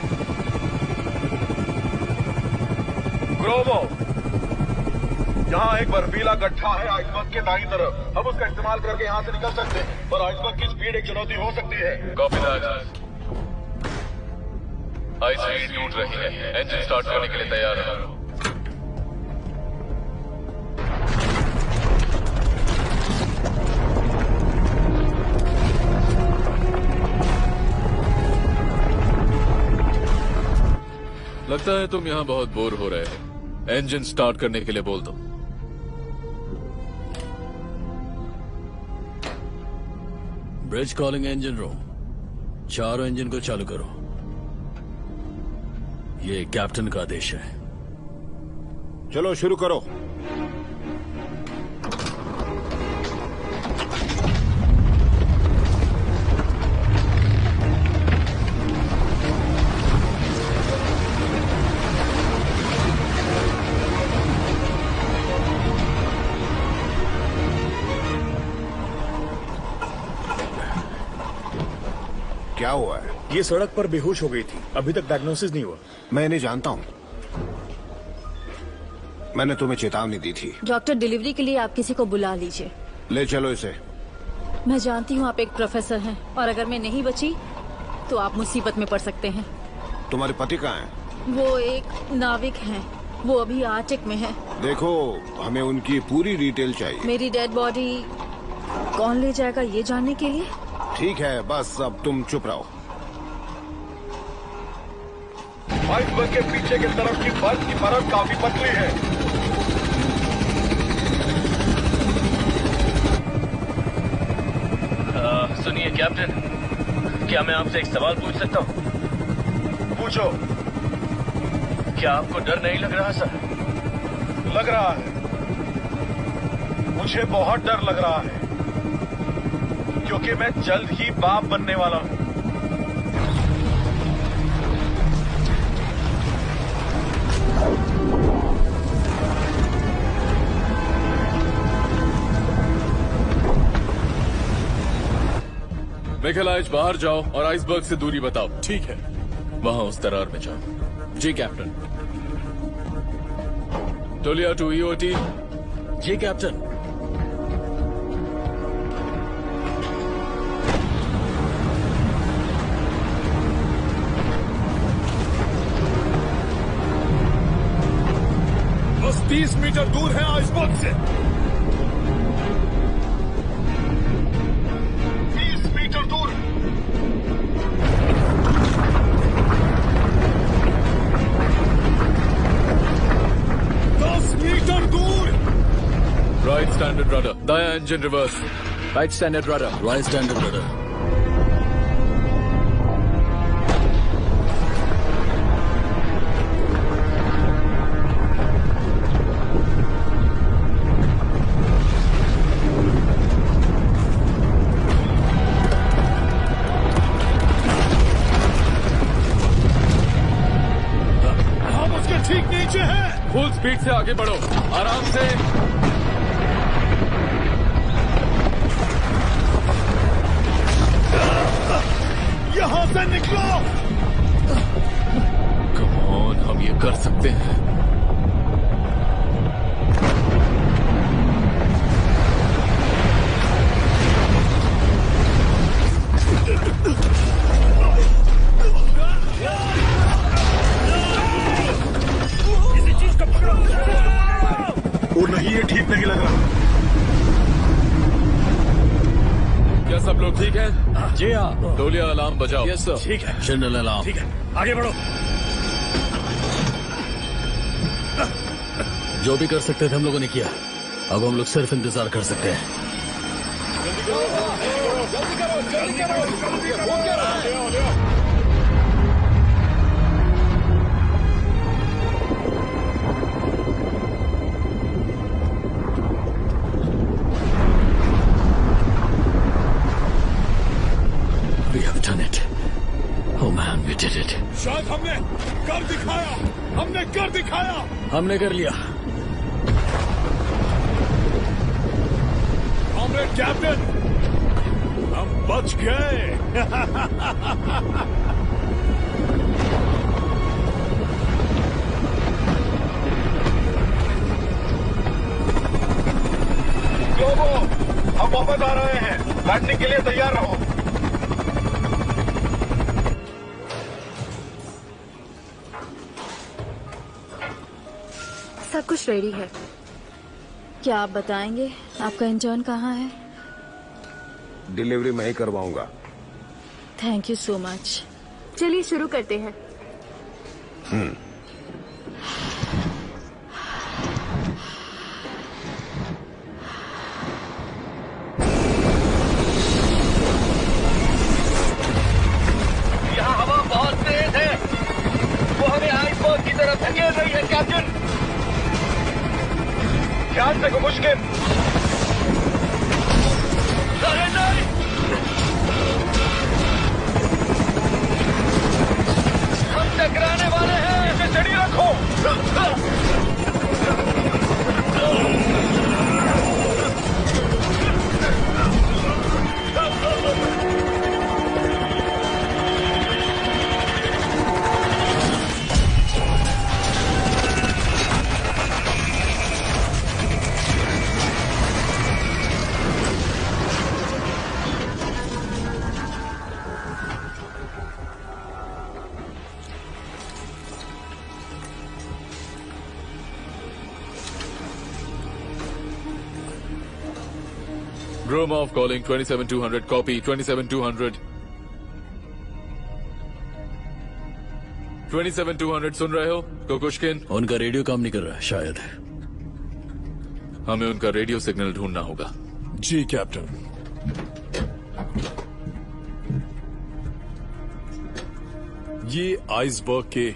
ग्रोवो, यहाँ एक बर्फीला गड्ढा है आइसबर्ग के दाईं तरफ। हम उसका इस्तेमाल करके यहाँ से निकल सकते हैं, पर आइसबर्ग की स्पीड एक चुनौती हो सकती है। Copy that. आइस स्पीड टूट रही है। इंजन स्टार्ट करने के लिए तैयार है। लगता है तुम यहाँ बहुत बोर हो रहे हो। इंजन स्टार्ट करने के लिए बोल दो। ब्रिज कॉलिंग इंजन रूम, चारों इंजन को चालू करो। ये कैप्टन का आदेश है। चलो शुरू करो। क्या हुआ है? ये सड़क पर बेहोश हो गई थी। अभी तक डायग्नोसिस नहीं हुआ। मैं इन्हें जानता हूँ। मैंने तुम्हें चेतावनी दी थी। डॉक्टर, डिलीवरी के लिए आप किसी को बुला लीजिए। ले चलो इसे। मैं जानती हूँ आप एक प्रोफेसर हैं और अगर मैं नहीं बची तो आप मुसीबत में पड़ सकते हैं। तुम्हारे पति कहाँ हैं? वो एक नाविक हैं। वो अभी आर्टिक में हैं। देखो, हमें उनकी पूरी डिटेल चाहिए। मेरी डेड बॉडी कौन ले जाएगा ये जानने के लिए? ठीक है, बस अब तुम चुप रहो। आइसबर्ग के पीछे की तरफ की बर्फ की परत काफी पतली है। सुनिए कैप्टन, क्या मैं आपसे एक सवाल पूछ सकता हूँ? पूछो। क्या आपको डर नहीं लग रहा सर? लग रहा है, मुझे बहुत डर लग रहा है, क्योंकि मैं जल्द ही बाप बनने वाला हूं। मिखेलाइज बाहर जाओ और आइसबर्ग से दूरी बताओ। ठीक है। वहां उस दरार में जाओ। जी कैप्टन। टोलिया टू ईओटी। जी कैप्टन। बस 30 मीटर दूर है आइसबर्ग से। 30 मीटर दूर। राइट स्टैंडर्ड रडर, दाया engine reverse. Right standard rudder. Right standard rudder. हम उसके ठीक नीचे हैं। फुल स्पीड से आगे बढ़ो, आराम से। यहां से निकलो। कम ऑन, हम ये कर सकते हैं। किसी चीज को पकड़ो। वो नहीं, ये ठीक नहीं लग रहा। क्या सब लोग ठीक हैं? जी हाँ। टोलिया अलार्म बजाओ। Yes sir. ठीक है, सिग्नल अलार्म। ठीक है, आगे बढ़ो। जो भी कर सकते थे हम लोगों ने किया, अब हम लोग सिर्फ इंतजार कर सकते हैं। We have done it. Oh man, we did it. शायद हमने कर दिखाया। हमने कर दिखाया। हमने कर लिया। कॉमरेड कैप्टन, हम बच गए। ग्लोबो, हम वापस आ रहे हैं। लैंडिंग के लिए तैयार रहो। सब कुछ रेडी है। क्या आप बताएंगे आपका इंटर्न कहाँ है? डिलीवरी मैं ही करवाऊंगा। Thank you so much. चलिए शुरू करते हैं। यहाँ हवा बहुत तेज है, वो हमें आइसबर्ग की तरफ धकेल रही है कैप्टन। ध्यान से मुश्किल। अरे नहीं, हम टकराने वाले हैं। इसे चढ़ी रखो। Gromov calling 27200, copy 27200। 27200 सुन रहे हो? कुकुश्किन, उनका रेडियो काम नहीं कर रहा शायद। हमें उनका रेडियो सिग्नल ढूंढना होगा। जी कैप्टन। ये आइसबर्ग के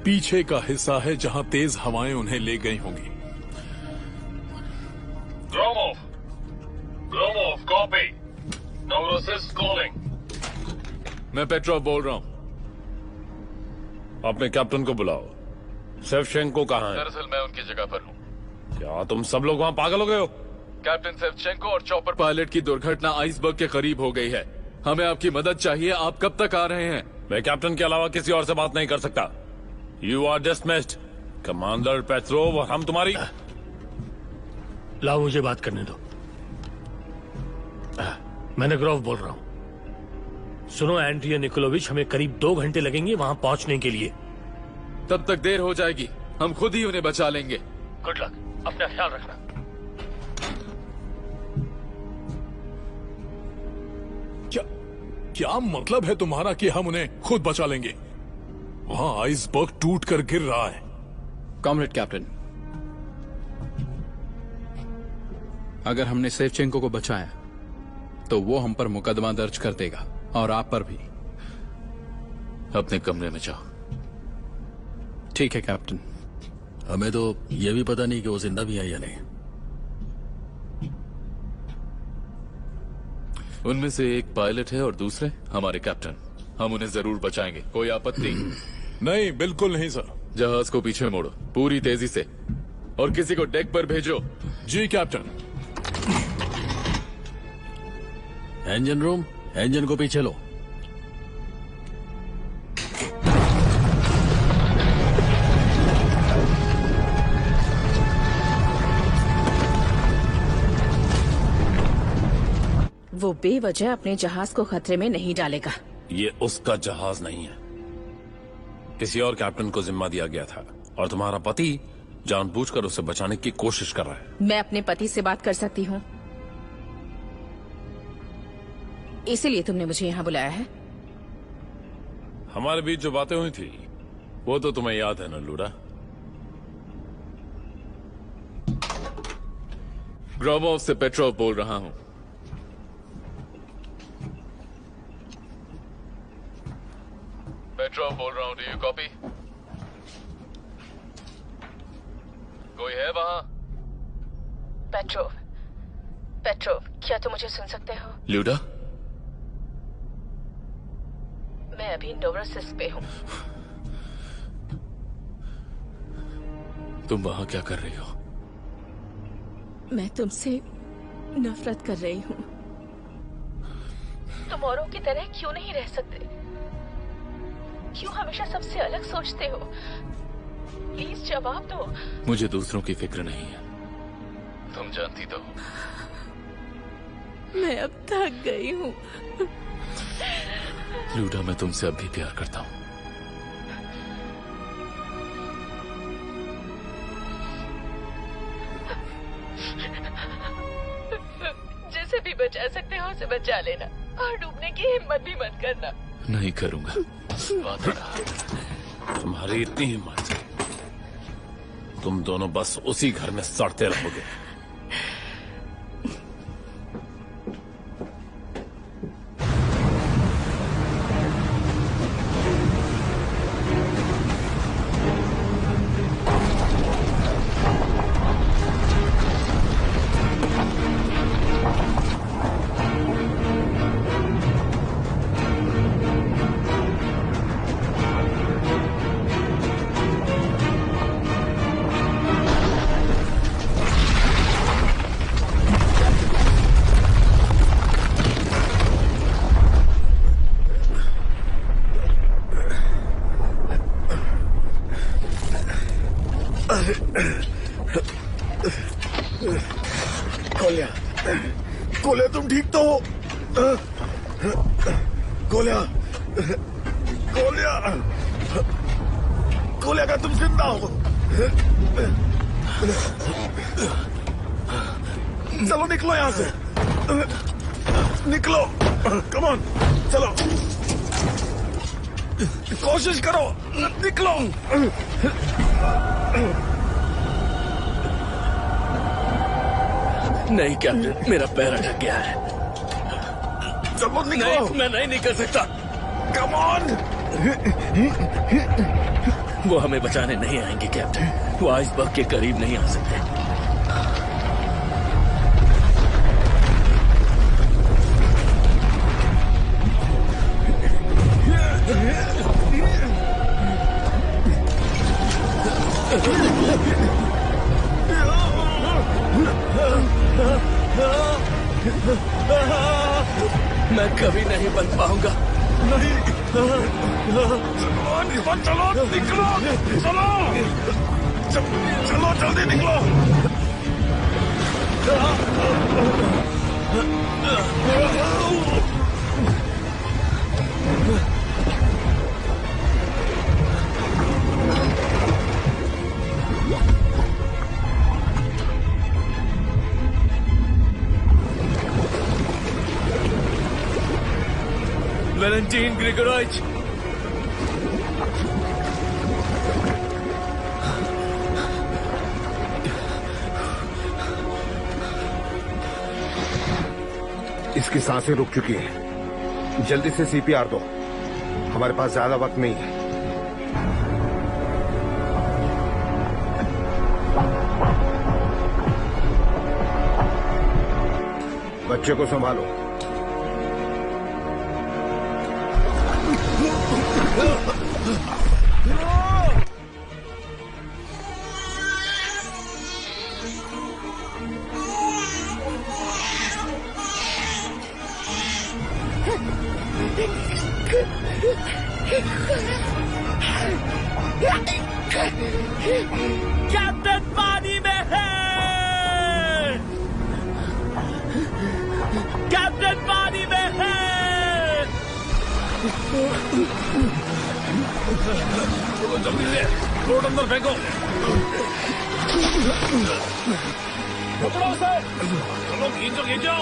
पीछे का हिस्सा है जहां तेज हवाएं उन्हें ले गई होंगी। Gromov, copy. नोरोसिस कॉलिंग। मैं पेट्रोव बोल रहा हूँ। अपने कैप्टन को बुलाओ। सेवचेंको कहाँ है? दरअसल मैं उनकी जगह पर हूँ। क्या तुम सब लोग वहाँ पागल हो गए हो? कैप्टन सेवचेंको और चॉपर पायलट की दुर्घटना आइसबर्ग के करीब हो गई है। हमें आपकी मदद चाहिए। आप कब तक आ रहे हैं? मैं कैप्टन के अलावा किसी और से बात नहीं कर सकता। You are dismissed, commander Petrov. और हम तुम्हारी। लाओ मुझे बात करने दो। मैं नेग्रोव बोल रहा हूँ। सुनो एंड्रिया निकोलोविच, हमें करीब 2 घंटे लगेंगे वहां पहुंचने के लिए। तब तक देर हो जाएगी। हम खुद ही उन्हें बचा लेंगे। गुड लक, अपना ख्याल रखना। क्या मतलब है तुम्हारा कि हम उन्हें खुद बचा लेंगे? वहां आइसबर्ग टूट कर गिर रहा है। कॉमरेड कैप्टन, अगर हमने सेवचेंको को बचाया तो वो हम पर मुकदमा दर्ज कर देगा और आप पर भी। अपने कमरे में जाओ। ठीक है कैप्टन। हमें तो ये भी पता नहीं कि वो जिंदा भी है या नहीं। उनमें से एक पायलट है और दूसरे हमारे कैप्टन। हम उन्हें जरूर बचाएंगे। कोई आपत्ति? नहीं, बिल्कुल नहीं सर। जहाज को पीछे मोड़ो पूरी तेजी से और किसी को डेक पर भेजो। जी कैप्टन। इंजन रूम, इंजन को पीछे लो। वो बेवजह अपने जहाज को खतरे में नहीं डालेगा। ये उसका जहाज नहीं है। किसी और कैप्टन को जिम्मा दिया गया था और तुम्हारा पति जानबूझकर उसे बचाने की कोशिश कर रहा है। मैं अपने पति से बात कर सकती हूँ, इसीलिए तुमने मुझे यहाँ बुलाया है। हमारे बीच जो बातें हुई थी वो तो तुम्हें याद है ना लूडा? ग्रोमोव से पेट्रोव बोल रहा हूँ। पेट्रोव बोल रहा हूँ। Do you copy? कोई है वहाँ? पेट्रोव, पेट्रोव, क्या तुम मुझे सुन सकते हो? लूडा, मैं अभी नोरोसिस पे हूँ। तुम वहाँ क्या कर रही हो? मैं तुमसे नफरत कर रही हूँ। तुम औरों की तरह क्यों नहीं रह सकते? क्यों हमेशा सबसे अलग सोचते हो? प्लीज जवाब दो। मुझे दूसरों की फिक्र नहीं है, तुम जानती तो हो। मैं अब थक गई हूँ। लूडा, मैं तुमसे अब भी प्यार करता हूँ। जिसे भी बचा सकते हो उसे बचा लेना और डूबने की हिम्मत भी मत करना। नहीं करूंगा। तुम्हारी इतनी हिम्मत, तुम दोनों बस उसी घर में सड़ते रहोगे। गोलिया, तुम ठीक तो हो? गोलिया, गोलिया, गोलिया का तुम जिंदा हो? चलो निकलो यहाँ से, निकलो, कम ऑन, चलो, कोशिश करो, निकलो। नहीं कैप्टन, मेरा पैर अटक गया है। चलो निकलो। नहीं, मैं नहीं निकल सकता। Come on. वो हमें बचाने नहीं आएंगे कैप्टन। वो आइसबर्ग के करीब नहीं आ सकते। मैं कभी नहीं बन पाऊंगा। नहीं। चलो निकलो, चलो जल्दी निकलो। वैलेंटाइन ग्रिगोराइच, इसकी सांसें रुक चुकी हैं। जल्दी से सीपीआर दो, हमारे पास ज्यादा वक्त नहीं है। बच्चे को संभालो। कैप्टन पानी में है। कैप्टन पानी में है। जल्दी से बोट अंदर फेंको। पकड़ो उसे। चलो खींचो खींचो।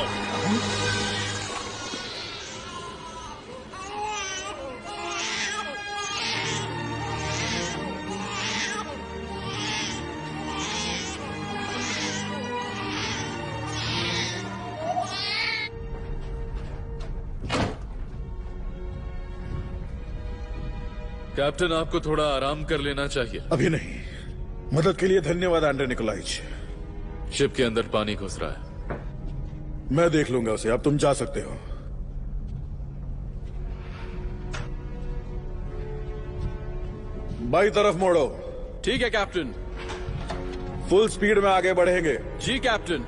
कैप्टन, आपको थोड़ा आराम कर लेना चाहिए। अभी नहीं। मदद के लिए धन्यवाद एंड्रे निकोलाइच। शिप के अंदर पानी घुस रहा है। मैं देख लूंगा उसे, अब तुम जा सकते हो। बाई तरफ मोड़ो। ठीक है कैप्टन। फुल स्पीड में आगे बढ़ेंगे। जी कैप्टन।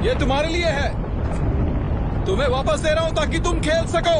ये तुम्हारे लिए है। तुम्हें वापस दे रहा हूं ताकि तुम खेल सको।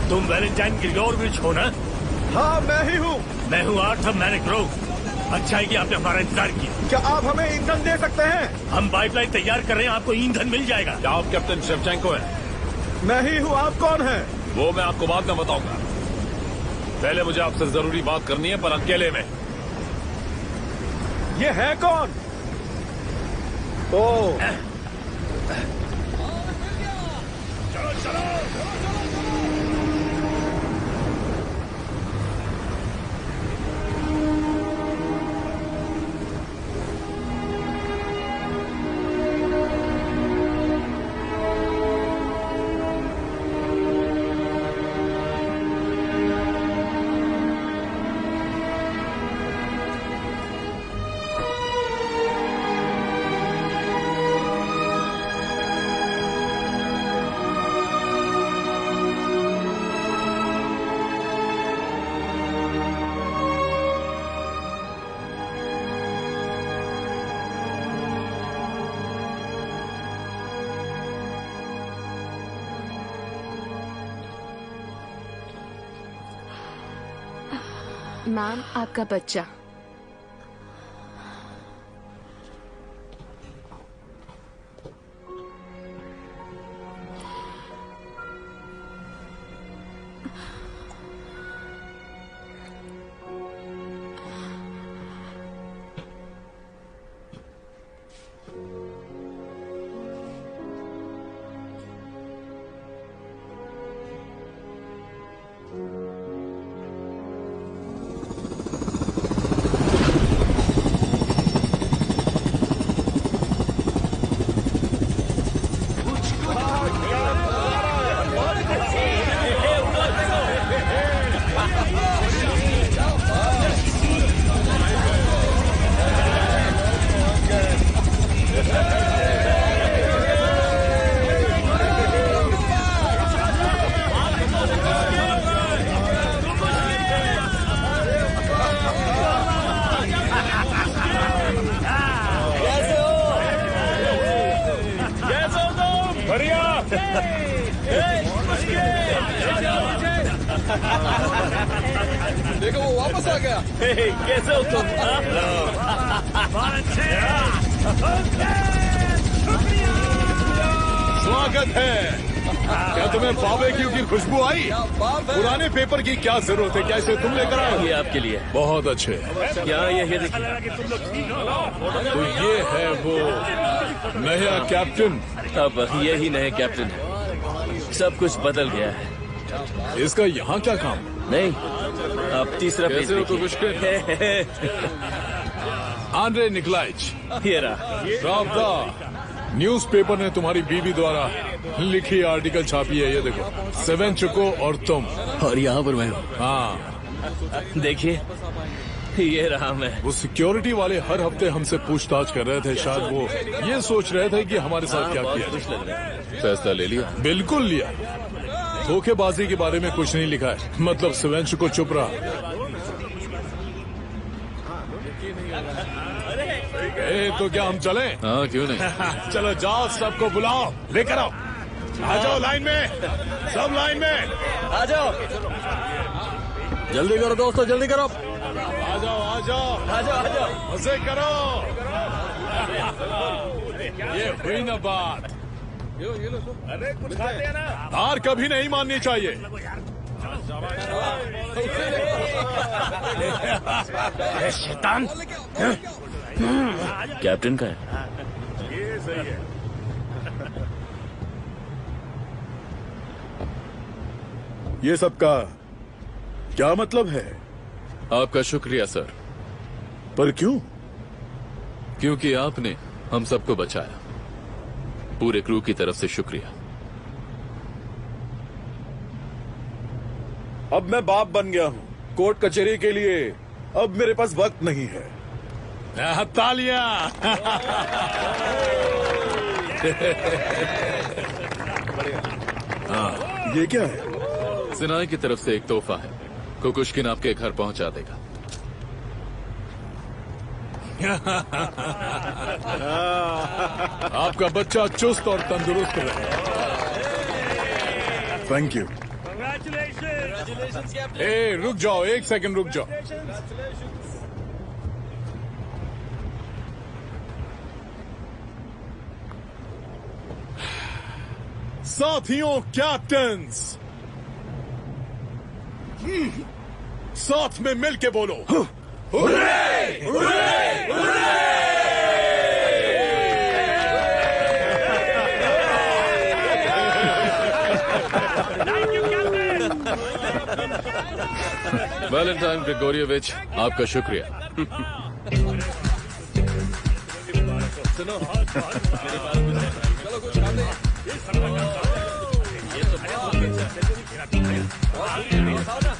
तुम वैलेंटाइन ग्रिगोरोविच हो ना? हाँ मैं ही हूँ। मैं हूँ आर्थर मैनिग्रोव। अच्छा है कि आपने हमारा इंतजार किया। क्या आप हमें ईंधन दे सकते हैं? हम पाइपलाइन तैयार कर रहे हैं, आपको ईंधन मिल जाएगा। क्या आप कैप्टन शेवचेंको हैं? मैं ही हूँ। आप कौन हैं? वो मैं आपको बाद में बताऊंगा। पहले मुझे आपसे जरूरी बात करनी है, पर अकेले में। ये है कौन? ओह चलो चलो। मैम आपका बच्चा। देखो वो वापस आ गया। कैसे हो तुम? स्वागत है। क्या तुम्हें बारबेक्यू की खुशबू आई? पुराने पेपर की क्या जरूरत है? क्या इसे तुम लेकर आए? ये आपके लिए। बहुत अच्छे। क्या ये देखिए। तो ये है वो नया कैप्टन। अब यही नए कैप्टन है। सब कुछ बदल गया है। इसका यहाँ क्या काम? नहीं, अब तीसरा पेज कैसे हो तो कुछ आंद्रे निकोलाइच। ये रहा। प्राप्ता, न्यूज़पेपर ने तुम्हारी बीवी द्वारा लिखी आर्टिकल छापी है। ये देखो, सेवेंचुको और तुम। और यहाँ पर मैं हूँ। हाँ देखिए, ये रहा मैं। वो सिक्योरिटी वाले हर हफ्ते हमसे पूछताछ कर रहे थे। शायद वो ये सोच रहे थे कि हमारे साथ क्या किया जाए। फैसला ले लिया? बिल्कुल लिया। धोखेबाजी के बारे में कुछ नहीं लिखा है। मतलब सेवेंचुको चुप रहा। तो क्या हम चलें? हाँ, क्यों नहीं। चलो जाओ, सबको बुलाओ, लेकर आओ। आ जाओ लाइन में, सब लाइन में आ जाओ। जल्दी करो दोस्तों, जल्दी करो। आ जाओ आ जाओ आ जाओ आ जाओ। मजे करो। ये हुई ना बात। अरे कुछ खाते हैं ना। हार कभी नहीं माननी चाहिए। शैतान। कैप्टन का है। ये सही है। ये सब का क्या मतलब है? आपका शुक्रिया सर। पर क्यों? क्योंकि आपने हम सबको बचाया। पूरे क्रू की तरफ से शुक्रिया। अब मैं बाप बन गया हूँ। कोर्ट कचहरी के लिए अब मेरे पास वक्त नहीं है। तालियां। ये क्या है? सिनाई की तरफ से एक तोहफा है। कुकुश्किन आपके घर पहुंचा देगा। आपका बच्चा चुस्त और तंदुरुस्त रहे। Thank you. ए, रुक जाओ, एक सेकंड रुक जाओ। साथियों, कैप्टन्स, साथ में मिलके बोलो। हुर्रे! हुर्रे! हुर्रे! वैलेंटाइन ग्रेगोरियोविच, आपका शुक्रिया। सुनो, ये